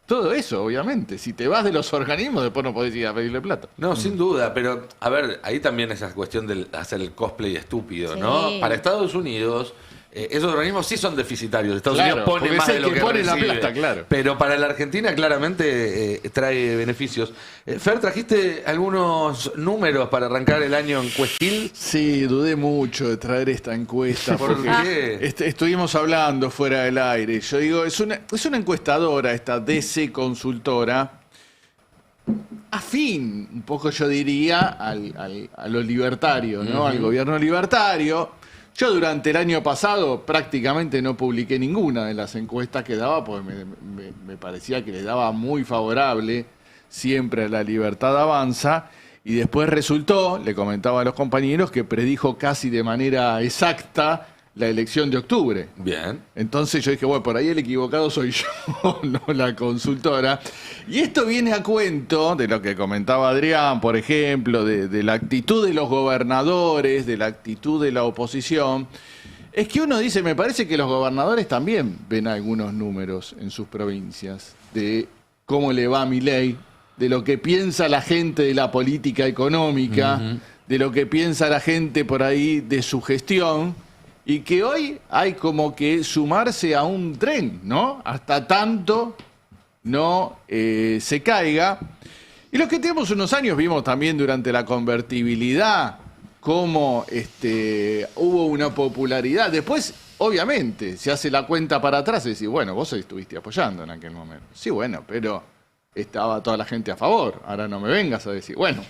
todo eso, obviamente. Si te vas de los organismos, después no podés ir a pedirle plata. No, sin duda, pero a ver, ahí también esa cuestión de hacer el cosplay estúpido, ¿no? Para Estados Unidos, esos organismos sí son deficitarios. Estados Unidos pone más de lo que pone recibe, la plata, claro. Pero para la Argentina claramente trae beneficios. Fer, ¿trajiste algunos números para arrancar el año en Questil? Sí, dudé mucho de traer esta encuesta. ¿Por qué? Estuvimos hablando fuera del aire. Yo digo, es una encuestadora, esta DC Consultora, afín, un poco yo diría, a lo libertario, ¿no? Al gobierno libertario. Yo durante el año pasado prácticamente no publiqué ninguna de las encuestas que daba, porque me parecía que le daba muy favorable siempre a la Libertad Avanza, y después resultó, le comentaba a los compañeros, que predijo casi de manera exacta la elección de octubre. Bien. Entonces yo dije, bueno, por ahí el equivocado soy yo, no la consultora. Y esto viene a cuento de lo que comentaba Adrián, por ejemplo, de la actitud de los gobernadores, de la actitud de la oposición, Es que uno dice, me parece que los gobernadores también ven algunos números en sus provincias de cómo le va a Milei, de lo que piensa la gente de la política económica, de lo que piensa la gente por ahí de su gestión, y que hoy hay como que sumarse a un tren, ¿no? Hasta tanto no se caiga. Y los que tenemos unos años vimos también durante la convertibilidad cómo hubo una popularidad. Después, obviamente, se hace la cuenta para atrás y decís, bueno, vos estuviste apoyando en aquel momento. Sí, bueno, pero estaba toda la gente a favor. Ahora no me vengas a decir, bueno,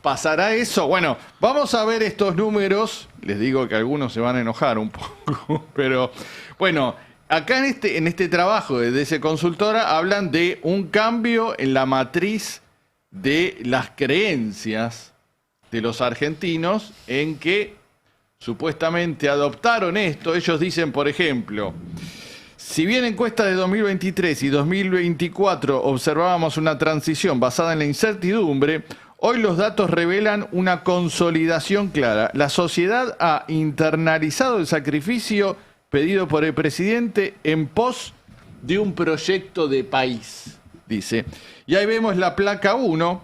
¿pasará eso? Bueno, vamos a ver estos números. Les digo que algunos se van a enojar un poco, pero bueno, acá en este trabajo de ese consultora hablan de un cambio en la matriz de las creencias de los argentinos en que supuestamente adoptaron esto. Ellos dicen, por ejemplo, si bien en encuestas de 2023 y 2024 observábamos una transición basada en la incertidumbre, hoy los datos revelan una consolidación clara. La sociedad ha internalizado el sacrificio pedido por el presidente en pos de un proyecto de país, dice. Y ahí vemos la placa 1,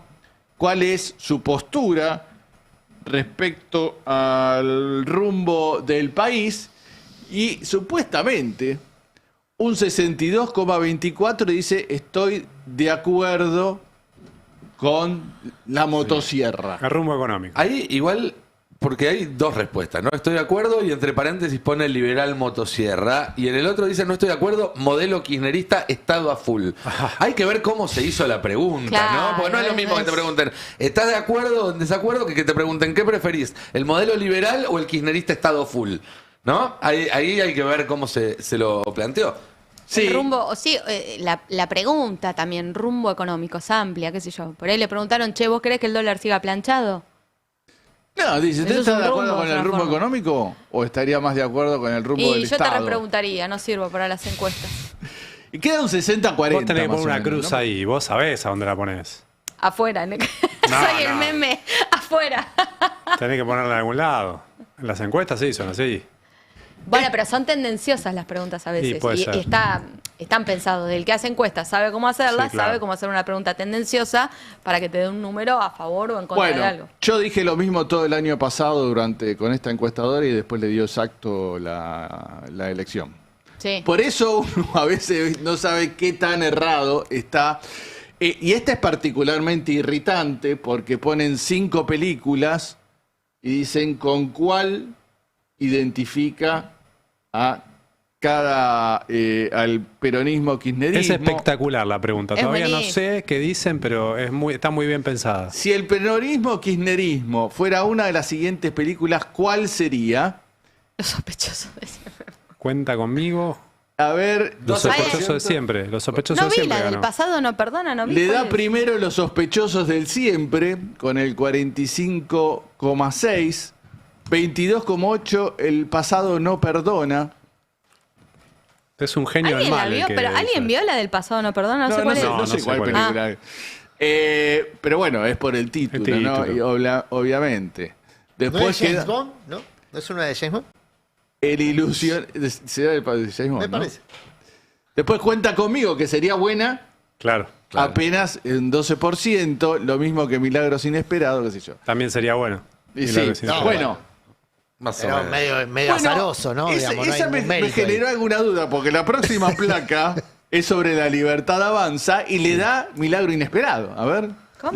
cuál es su postura respecto al rumbo del país, y supuestamente un 62,24 dice estoy de acuerdo con la motosierra. El rumbo económico. Ahí igual, porque hay dos respuestas, ¿no? Estoy de acuerdo y entre paréntesis pone liberal motosierra, y en el otro dice no estoy de acuerdo, modelo kirchnerista, estado a full. Hay que ver cómo se hizo la pregunta, Claro, ¿no? Porque no es lo mismo que te pregunten, ¿estás de acuerdo o en desacuerdo? Que te pregunten, ¿qué preferís? ¿El modelo liberal o el kirchnerista estado full? ¿No? Ahí hay que ver cómo se lo planteó. Sí. El rumbo, sí, la pregunta también, rumbo económico, es amplia, qué sé yo. Por ahí le preguntaron, che, ¿vos crees que el dólar siga planchado? No, dice, ¿usted Eso es está un de acuerdo rumbo, con es el una rumbo forma. económico o estaría más de acuerdo con el rumbo del Y yo Estado? te repreguntaría, no sirvo para las encuestas. Y queda un 60-40. Vos tenés que más poner o una menos, cruz ¿no? ahí, vos sabés a dónde la pones. Afuera, soy el meme, afuera. Tenés que ponerla en algún lado. En las encuestas sí son así. Bueno, pero son tendenciosas las preguntas a veces. Sí, puede ser. Y están pensados. El que hace encuestas sabe cómo hacerlas, Sí, claro. sabe cómo hacer una pregunta tendenciosa para que te dé un número a favor o en contra de Bueno, algo. yo dije lo mismo todo el año pasado con esta encuestadora y después le dio exacto la elección. Sí. Por eso uno a veces no sabe qué tan errado está. Y esta es particularmente irritante porque ponen 5 películas y dicen con cuál identifica a al peronismo kirchnerismo. Es espectacular la pregunta. Es Todavía no buenísimo. sé qué dicen, pero está muy bien pensada. Si el peronismo kirchnerismo fuera una de las siguientes películas, ¿cuál sería? Los sospechosos de siempre. Cuenta conmigo. A ver, Los sospechosos de siempre. Los sospechosos No de vi siempre la del ganó. pasado, no perdona, no vi. le cuál da es. primero Los sospechosos del siempre con el 45,6, 22,8 El pasado no perdona. Es un genio del ¿Alguien la mal. el vio? que Pero dice. ¿alguien vio la del pasado no perdona? No, sé cuál es. no sé cuál película es. Pero bueno, es por el título, El ¿no? título. Y obviamente. ¿No Después es James queda Bond? ¿No? ¿No es una de James Bond? el ilusión. ¿Será el padre de James Bond, Me no? parece. Después Cuenta conmigo, que sería buena. Claro. Apenas en 12%, lo mismo que Milagros Inesperados, qué sé yo. También sería bueno. Y Milagros sí, Inesperados. bueno. Más o Pero menos. medio Bueno, azaroso, ¿no? Esa, Digamos, no hay esa ningún me mérito ahí. generó alguna duda, porque la próxima placa es sobre la libertad avanza y le da Milagro Inesperado. A ver. ¿Cómo?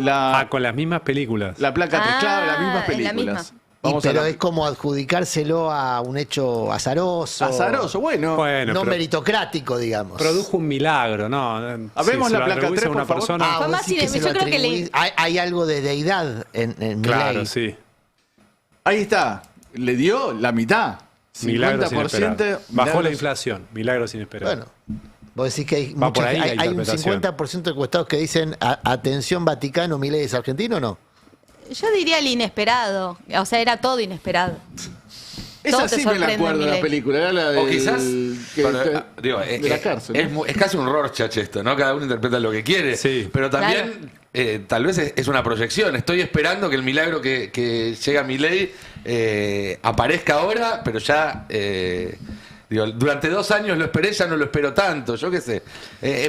Con las mismas películas. La placa 3, claro, las mismas es la películas. misma. Vamos Pero a la- es como adjudicárselo a un hecho azaroso. azaroso, bueno. Bueno, No pero meritocrático, digamos. produjo un milagro, ¿no? Habemos Si la se lo placa atribuís 3, a una por favor. persona. Ah, Fue vos más decís que cine- se yo lo creo que atribuís. Hay algo de deidad en Claro, Milei. sí. Ahí está. Le dio la mitad. Milagros 50%. inesperados. Bajó la milagros- inflación. Milagros inesperados. Bueno, vos decís que hay, Va por ahí la hay un interpretación. 50% de encuestados que dicen atención Vaticano, Milei es argentino o no. Yo diría el inesperado. O sea, era todo inesperado. Esa Todo te sí me la sorprende, acuerdo de la Milei. película. Era la O del, quizás, que pero, está- digo, de la cárcel. ¿no? es casi un Rorschach esto, ¿no? Cada uno interpreta lo que quiere. Sí. Pero también tal vez es una proyección. Estoy esperando que el milagro que llega a Milei aparezca ahora, pero ya... digo, durante 2 años lo esperé, ya no lo espero tanto, yo qué sé.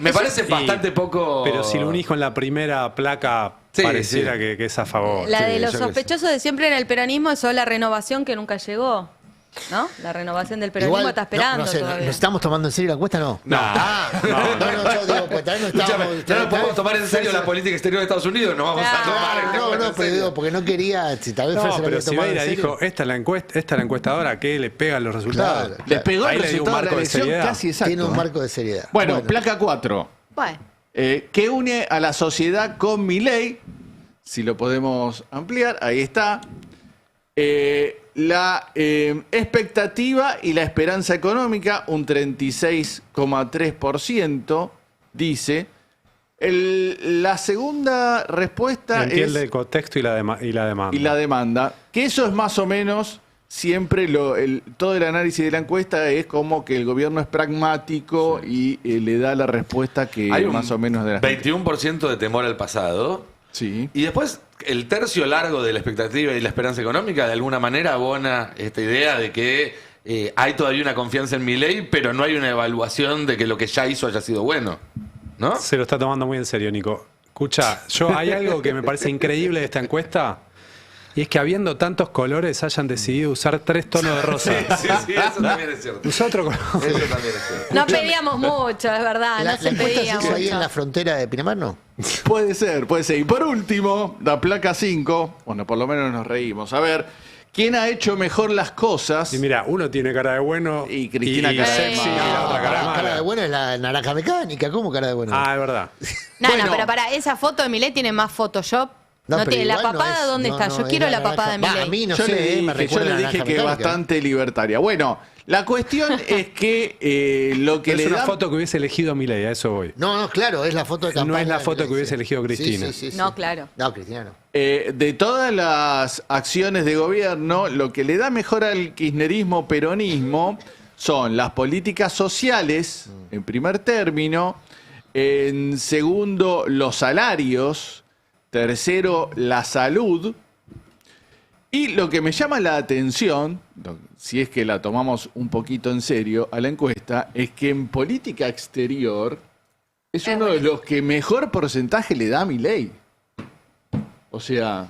Me parece bastante poco... Pero si lo unís con la primera placa, Sí, pareciera sí. Que es a favor. La de Sí, los yo qué sé. sospechosos de siempre en el peronismo es la renovación que nunca llegó. ¿No? La renovación del peronismo está esperando no sé, todavía. ¿nos estamos tomando en serio la encuesta? No. No, No, yo digo, pues tal vez no Escúchame, estamos... no nos podemos tomar en serio la política exterior de Estados Unidos, no vamos a tomar Claro, este no, en pero serio. digo, porque no quería, si tal vez No, fuese la pero que tomaba en Sibeira serio. dijo, esta es la encuestadora que le pegan los resultados. Claro. Le pegó Ahí el le dio un resultado de la marco de elección seriedad. casi exacto. Tiene un marco de seriedad. Bueno, placa 4. Bueno, ¿Qué une a la sociedad con Milei? Si lo podemos ampliar, ahí está. La expectativa y la esperanza económica, un 36,3%, dice. La segunda respuesta Entiende es... el contexto y la demanda. Y la demanda, que eso es más o menos siempre todo el análisis de la encuesta es como que el gobierno es pragmático y le da la respuesta que Hay un más o menos de la gente. 21% de temor al pasado. Sí. Y después el tercio largo de la expectativa y la esperanza económica de alguna manera abona esta idea de que hay todavía una confianza en Milei, pero no hay una evaluación de que lo que ya hizo haya sido bueno. ¿No? Se lo está tomando muy en serio, Nico. Escucha, hay algo que me parece increíble de esta encuesta, y es que habiendo tantos colores hayan decidido usar 3 tonos de rosa. Sí, eso también es cierto. Usa otro color. Eso también es cierto. no pedíamos mucho, es verdad, ¿La no se encuesta se pedía hizo ahí en la mucho. frontera de Pinamar, no? Puede ser, puede ser. Y por último, la placa 5, bueno, por lo menos nos reímos. A ver, ¿quién ha hecho mejor las cosas? Y mira, uno tiene cara de bueno Y Cristina cara de sexy, malo. y la otra cara de cara de mala. bueno es la naranja mecánica. ¿Cómo cara de bueno? Ah, es verdad. No, Bueno. no, pero para esa foto de Milei tiene más Photoshop. No, pero tiene la igual no papada, es- ¿dónde no, está? no, Yo es quiero la naranja. papada de Va, Milei. a mí no yo sé, le dije, me yo recuerda le a la dije naranja que mecánica. bastante libertaria. Bueno, la cuestión es que lo que Es le una da... foto que hubiese elegido Milei, a eso voy. No, claro, es la foto de No campaña. es la de foto que Milei, hubiese sí. elegido Cristina. Sí. No, claro. No, Cristina no. de todas las acciones de gobierno, lo que le da mejor al kirchnerismo, peronismo, son las políticas sociales, en primer término, en segundo, los salarios, tercero, la salud, y lo que me llama la atención, si es que la tomamos un poquito en serio a la encuesta, es que en política exterior es uno de los que mejor porcentaje le da a Milei. O sea,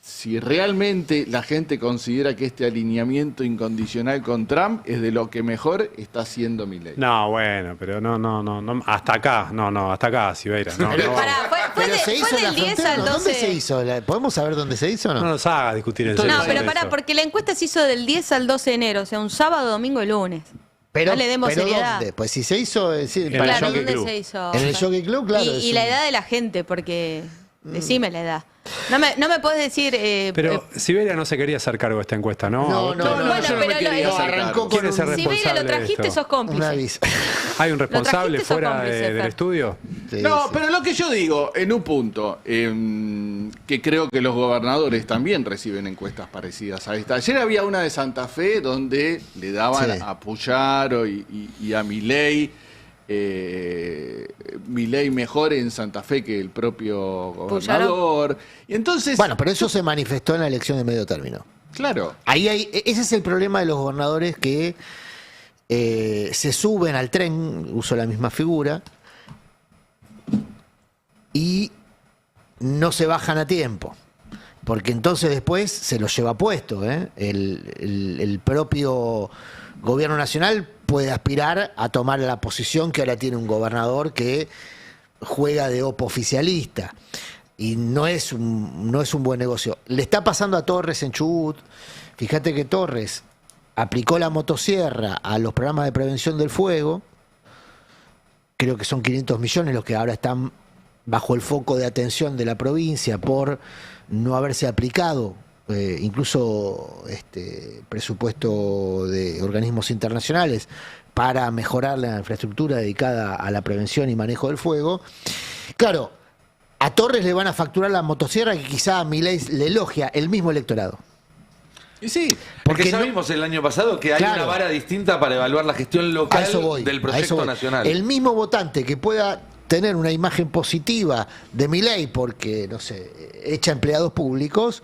si realmente la gente considera que este alineamiento incondicional con Trump es de lo que mejor está haciendo Milei. No, bueno, pero no, hasta acá, Sibeira. No, Pero no, Pará, fue Pero se hizo en la del 10 frontera, al ¿no? ¿Dónde 12. se hizo? ¿Podemos saber dónde se hizo o no? no nos haga discutir en No, serio. No, pero sobre pará, eso. porque la encuesta se hizo del 10 al 12 de enero, o sea, un sábado, domingo y lunes. No le demos seriedad. ¿dónde? Pues si se hizo sí, En para el Claro, Jockey ¿dónde Club. se hizo? En el Jockey Club, claro. es Y la un- edad de la gente, porque decime la edad. No me podés decir... Pero Siberia no se quería hacer cargo de esta encuesta, ¿no? No, bueno, yo no me pero quería No, sacar. arrancó ¿Quién con es el un, si Vega responsable lo de trajiste, esto? sos cómplice. un aviso. ¿Hay un responsable trajiste, sos fuera cómplice, del Fer. estudio? Sí, No, sí. pero lo que yo digo, en un punto, que creo que los gobernadores también reciben encuestas parecidas a esta. Ayer había una de Santa Fe donde le daban Sí. a Puyaro y a Milei. Milei mejor en Santa Fe que el propio gobernador. Y entonces, Bueno, pero eso se manifestó en la elección de medio término. claro, Ese es el problema de los gobernadores que se suben al tren, uso la misma figura, y no se bajan a tiempo. Porque entonces después se los lleva puesto. El propio gobierno nacional puede aspirar a tomar la posición que ahora tiene un gobernador que juega de oficialista. Y no es un buen negocio. Le está pasando a Torres en Chubut. Fíjate que Torres aplicó la motosierra a los programas de prevención del fuego. Creo que son 500 millones los que ahora están bajo el foco de atención de la provincia por no haberse aplicado incluso presupuesto de organismos internacionales para mejorar la infraestructura dedicada a la prevención y manejo del fuego. Claro, a Torres le van a facturar la motosierra que quizá a Milei le elogia el mismo electorado. y sí, Porque Porque ya no- vimos el año pasado que hay Claro. una vara distinta para evaluar la gestión A local eso voy. del a eso proyecto voy. nacional. El mismo votante que pueda tener una imagen positiva de Milei porque, no sé, echa empleados públicos,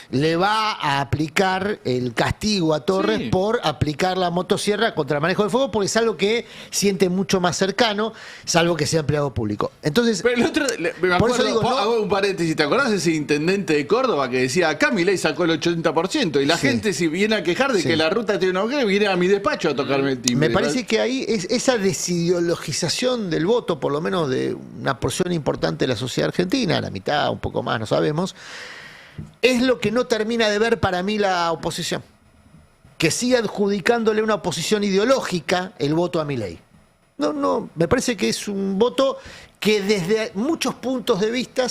le va a aplicar el castigo a Torres por aplicar la motosierra contra el manejo del fuego, porque es algo que siente mucho más cercano, salvo que sea empleado público. Entonces, pero el otro, me acuerdo, digo, hago un paréntesis, ¿te acordás de ese intendente de Córdoba que decía, acá Milei sacó el 80%, y la gente si viene a quejar de que la ruta tiene un agujero, viene a mi despacho a tocarme el timbre? Me parece que ahí es esa desideologización del voto, por lo menos de una porción importante de la sociedad argentina, la mitad, un poco más, no sabemos, es lo que no termina de ver para mí la oposición. Que sigue adjudicándole una oposición ideológica el voto a Milei. No, me parece que es un voto que desde muchos puntos de vista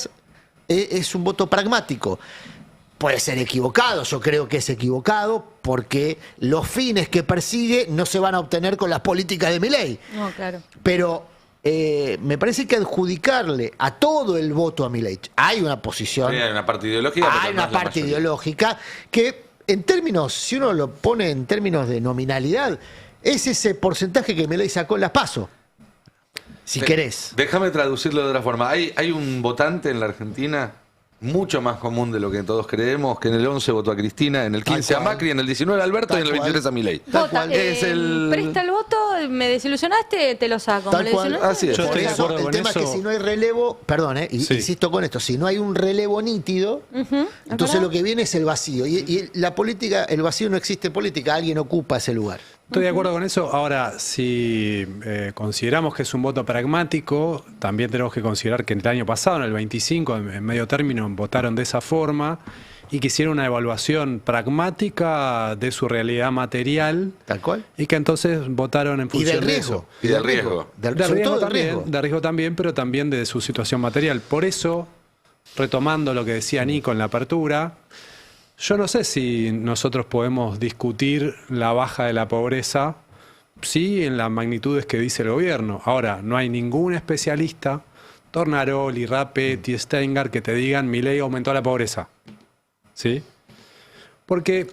es un voto pragmático. Puede ser equivocado, yo creo que es equivocado, porque los fines que persigue no se van a obtener con las políticas de Milei. No, claro. Pero me parece que adjudicarle a todo el voto a Milei, hay una posición, Hay una parte ideológica. hay una parte ideológica que en términos, si uno lo pone en términos de nominalidad, es ese porcentaje que Milei sacó en las PASO, si querés. Déjame traducirlo de otra forma. Hay un votante en la Argentina mucho más común de lo que todos creemos, que en el 11 votó a Cristina, en el 15 a Macri, en el 19 a Alberto y en el 23 a Milei. Vota, Es el... presta el voto, me desilusionaste, te lo saco. Tal ¿Me cual. desilusionaste? Así es. Yo Por estoy de eso, acuerdo el con tema es eso. que si no hay relevo, perdón, Sí. insisto con esto, si no hay un relevo nítido, entonces lo que viene es el vacío. Y la política, el vacío no existe en política, alguien ocupa ese lugar. Estoy de acuerdo con eso. Ahora, si consideramos que es un voto pragmático, también tenemos que considerar que el año pasado, en el 25, en medio término, votaron de esa forma y que hicieron una evaluación pragmática de su realidad material. Tal cual. Y que entonces votaron en Y función del de riesgo. eso. Y del riesgo. Sobre todo del riesgo. De riesgo también, pero también de su situación material. Por eso, retomando lo que decía Nico en la apertura, yo no sé si nosotros podemos discutir la baja de la pobreza, sí, en las magnitudes que dice el gobierno. Ahora, no hay ningún especialista, Tornaroli, Rapetti, Steingart, que te digan Milei aumentó la pobreza. ¿Sí? Porque...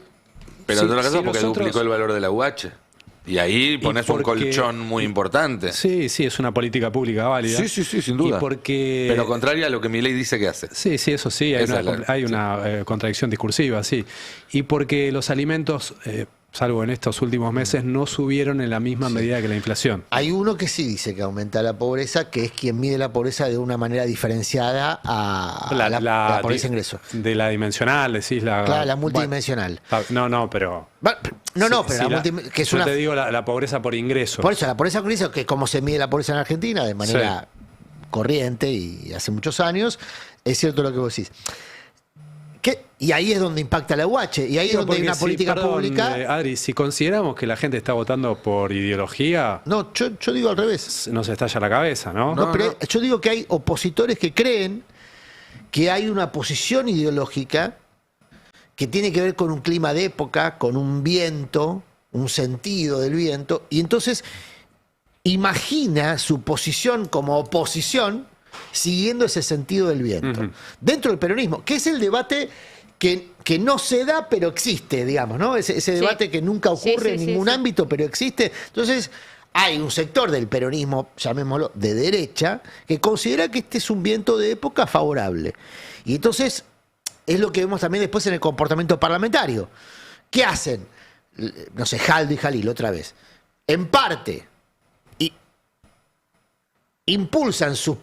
Pero en todo caso porque duplicó el valor de la UH. Y ahí pones un colchón muy importante. Sí, es una política pública válida. Sí, sin duda. Y porque... Pero contraria a lo que Milei dice que hace. Sí, eso sí, hay una contradicción discursiva, sí. Y porque los alimentos, salvo en estos últimos meses, no subieron en la misma medida que la inflación. Hay uno que sí dice que aumenta la pobreza, que es quien mide la pobreza de una manera diferenciada a la pobreza ingreso. De la dimensional, decís la... Claro, la multidimensional. Bueno, no, pero... Que es yo una... te digo la pobreza por ingreso. Por eso, la pobreza por ingreso, que es como se mide la pobreza en Argentina, de manera corriente y hace muchos años, es cierto lo que vos decís. Y ahí es donde impacta la UH, y ahí es donde hay una política pública. Adri, si consideramos que la gente está votando por ideología... No, yo digo al revés. Nos estalla la cabeza, ¿no? Pero yo digo que hay opositores que creen que hay una posición ideológica que tiene que ver con un clima de época, con un viento, un sentido del viento, y entonces imagina su posición como oposición siguiendo ese sentido del viento. Dentro del peronismo, que es el debate que no se da, pero existe, digamos, ¿no? Ese debate que nunca ocurre en ningún ámbito, pero existe. Entonces, hay un sector del peronismo, llamémoslo, de derecha, que considera que este es un viento de época favorable. Y entonces, es lo que vemos también después en el comportamiento parlamentario. ¿Qué hacen? No sé, Jaldo y Jalil, otra vez. En parte, impulsan sus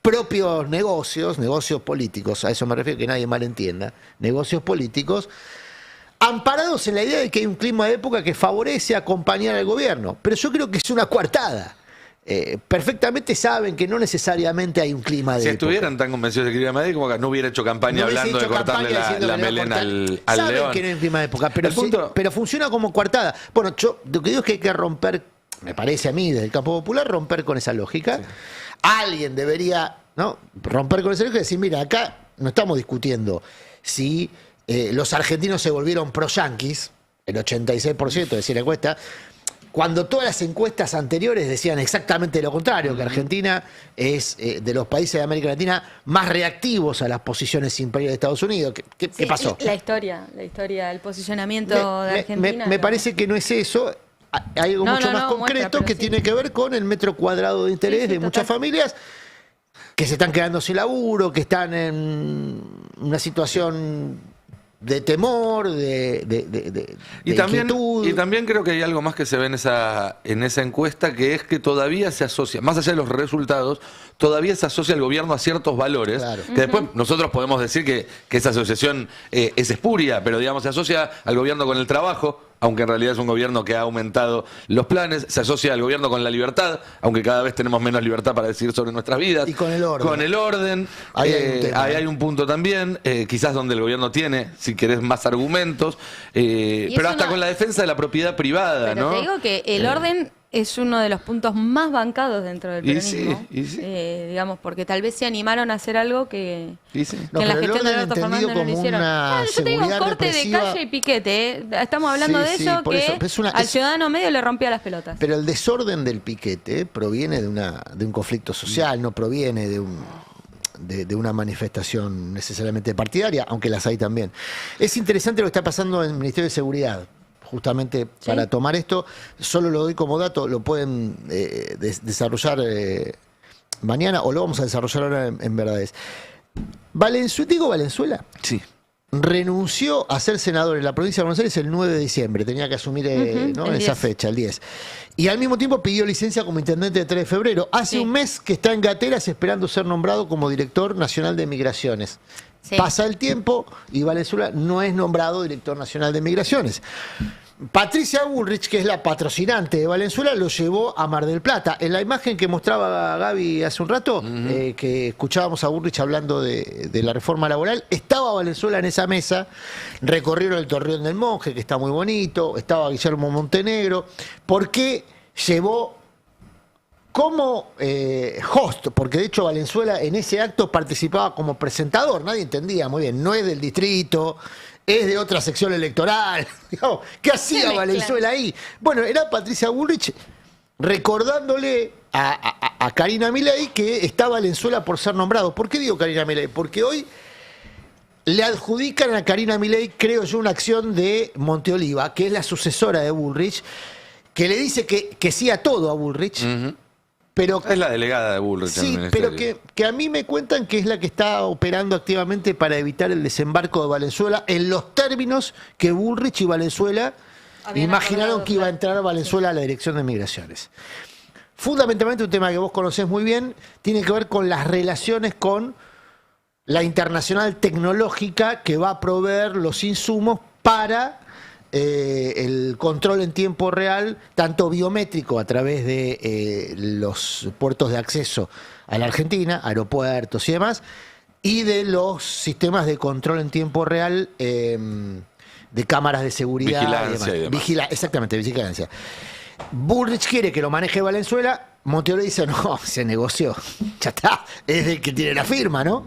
propios negocios políticos, a eso me refiero, que nadie malentienda, negocios políticos, amparados en la idea de que hay un clima de época que favorece acompañar al gobierno. Pero yo creo que es una coartada. Perfectamente saben que no necesariamente hay un clima de época. Si estuvieran tan convencidos de que iba a Madrid, como que no hubiera hecho campaña hablando de cortarle la melena al saben león. que no hay un clima de época, pero funciona como coartada. Bueno, yo lo que digo es que hay que romper, me parece a mí, desde el campo popular, romper con esa lógica. Sí. Alguien debería, ¿no?, romper con esa lógica y decir, mira, acá no estamos discutiendo si los argentinos se volvieron pro-yanquis, el 86% decía la encuesta, cuando todas las encuestas anteriores decían exactamente lo contrario, que Argentina es de los países de América Latina más reactivos a las posiciones imperiales de Estados Unidos. ¿Qué pasó? La historia, el posicionamiento de Argentina. Me parece que no es eso. hay algo mucho más concreto que tiene que ver con el metro cuadrado de interés de muchas familias que se están quedando sin laburo, que están en una situación de temor, de inquietud. Y también creo que hay algo más que se ve en esa encuesta, que es que todavía se asocia, más allá de los resultados, todavía se asocia el gobierno a ciertos valores, que después nosotros podemos decir que esa asociación es espuria, pero digamos se asocia al gobierno con el trabajo, aunque en realidad es un gobierno que ha aumentado los planes, se asocia al gobierno con la libertad, aunque cada vez tenemos menos libertad para decidir sobre nuestras vidas. Y con el orden. Con el orden. Ahí hay un punto también, quizás donde el gobierno tiene, si querés, más argumentos, pero hasta con la defensa de la propiedad privada, pero ¿no? te digo que el orden es uno de los puntos más bancados dentro del peronismo. Digamos, porque tal vez se animaron a hacer algo que, que en la gestión de Alberto Fernández no lo hicieron. Yo te digo, corte de calle y piquete. Estamos hablando de eso, que al ciudadano medio le rompía las pelotas. Pero el desorden del piquete proviene de un conflicto social, no proviene de una manifestación necesariamente partidaria, aunque las hay también. Es interesante lo que está pasando en el Ministerio de Seguridad. Justamente para tomar esto, solo lo doy como dato, lo pueden desarrollar mañana o lo vamos a desarrollar ahora en verdades. Diego Valenzuela renunció a ser senador en la provincia de Buenos Aires el 9 de diciembre, tenía que asumir en esa fecha, el 10. Y al mismo tiempo pidió licencia como intendente de 3 de febrero. Hace un mes que está en gateras esperando ser nombrado como director nacional de migraciones. Pasa el tiempo y Valenzuela no es nombrado director nacional de migraciones. Patricia Bullrich, que es la patrocinante de Valenzuela, lo llevó a Mar del Plata. En la imagen que mostraba Gaby hace un rato, que escuchábamos a Bullrich hablando de la reforma laboral, estaba Valenzuela en esa mesa, recorrieron el Torreón del Monje, que está muy bonito, estaba Guillermo Montenegro. ¿Por qué llevó como host? Porque de hecho Valenzuela en ese acto participaba como presentador, nadie entendía muy bien, no es del distrito, es de otra sección electoral. ¿Qué hacía Valenzuela ahí? Bueno, era Patricia Bullrich recordándole a Karina Milei que está Valenzuela por ser nombrado. ¿Por qué digo Karina Milei? Porque hoy le adjudican a Karina Milei, creo yo, una acción de Monteoliva, que es la sucesora de Bullrich, que le dice que sí a todo a Bullrich. Pero, es la delegada de Bullrich. Sí, pero que a mí me cuentan que es la que está operando activamente para evitar el desembarco de Valenzuela en los términos que Bullrich y Valenzuela imaginaron que iba a entrar Valenzuela a la dirección de migraciones. Fundamentalmente un tema que vos conocés muy bien, tiene que ver con las relaciones con la internacional tecnológica que va a proveer los insumos para el control en tiempo real, tanto biométrico a través de los puertos de acceso a la Argentina, aeropuertos y demás, y de los sistemas de control en tiempo real de cámaras de seguridad. Vigilancia y demás. Exactamente, vigilancia. Bullrich quiere que lo maneje Valenzuela, Monteoro dice, no, se negoció, ya está, es el que tiene la firma, ¿no?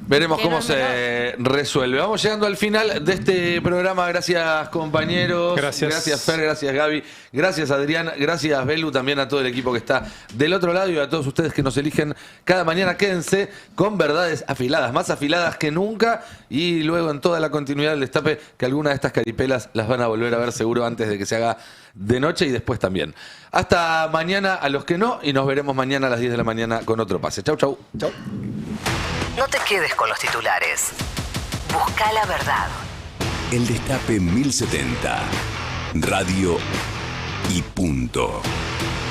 Veremos cómo se resuelve. Vamos llegando al final de este programa. Gracias, compañeros. Gracias, Fer. Gracias, Gaby. Gracias, Adrián. Gracias, Belu. También a todo el equipo que está del otro lado y a todos ustedes que nos eligen cada mañana. Quédense con verdades afiladas, más afiladas que nunca. Y luego, en toda la continuidad del destape, que algunas de estas caripelas las van a volver a ver seguro antes de que se haga de noche y después también. Hasta mañana a los que no. Y nos veremos mañana a las 10 de la mañana con otro pase. Chau, chau. Chau. No te quedes con los titulares. Busca la verdad. El Destape 1070. Radio y punto.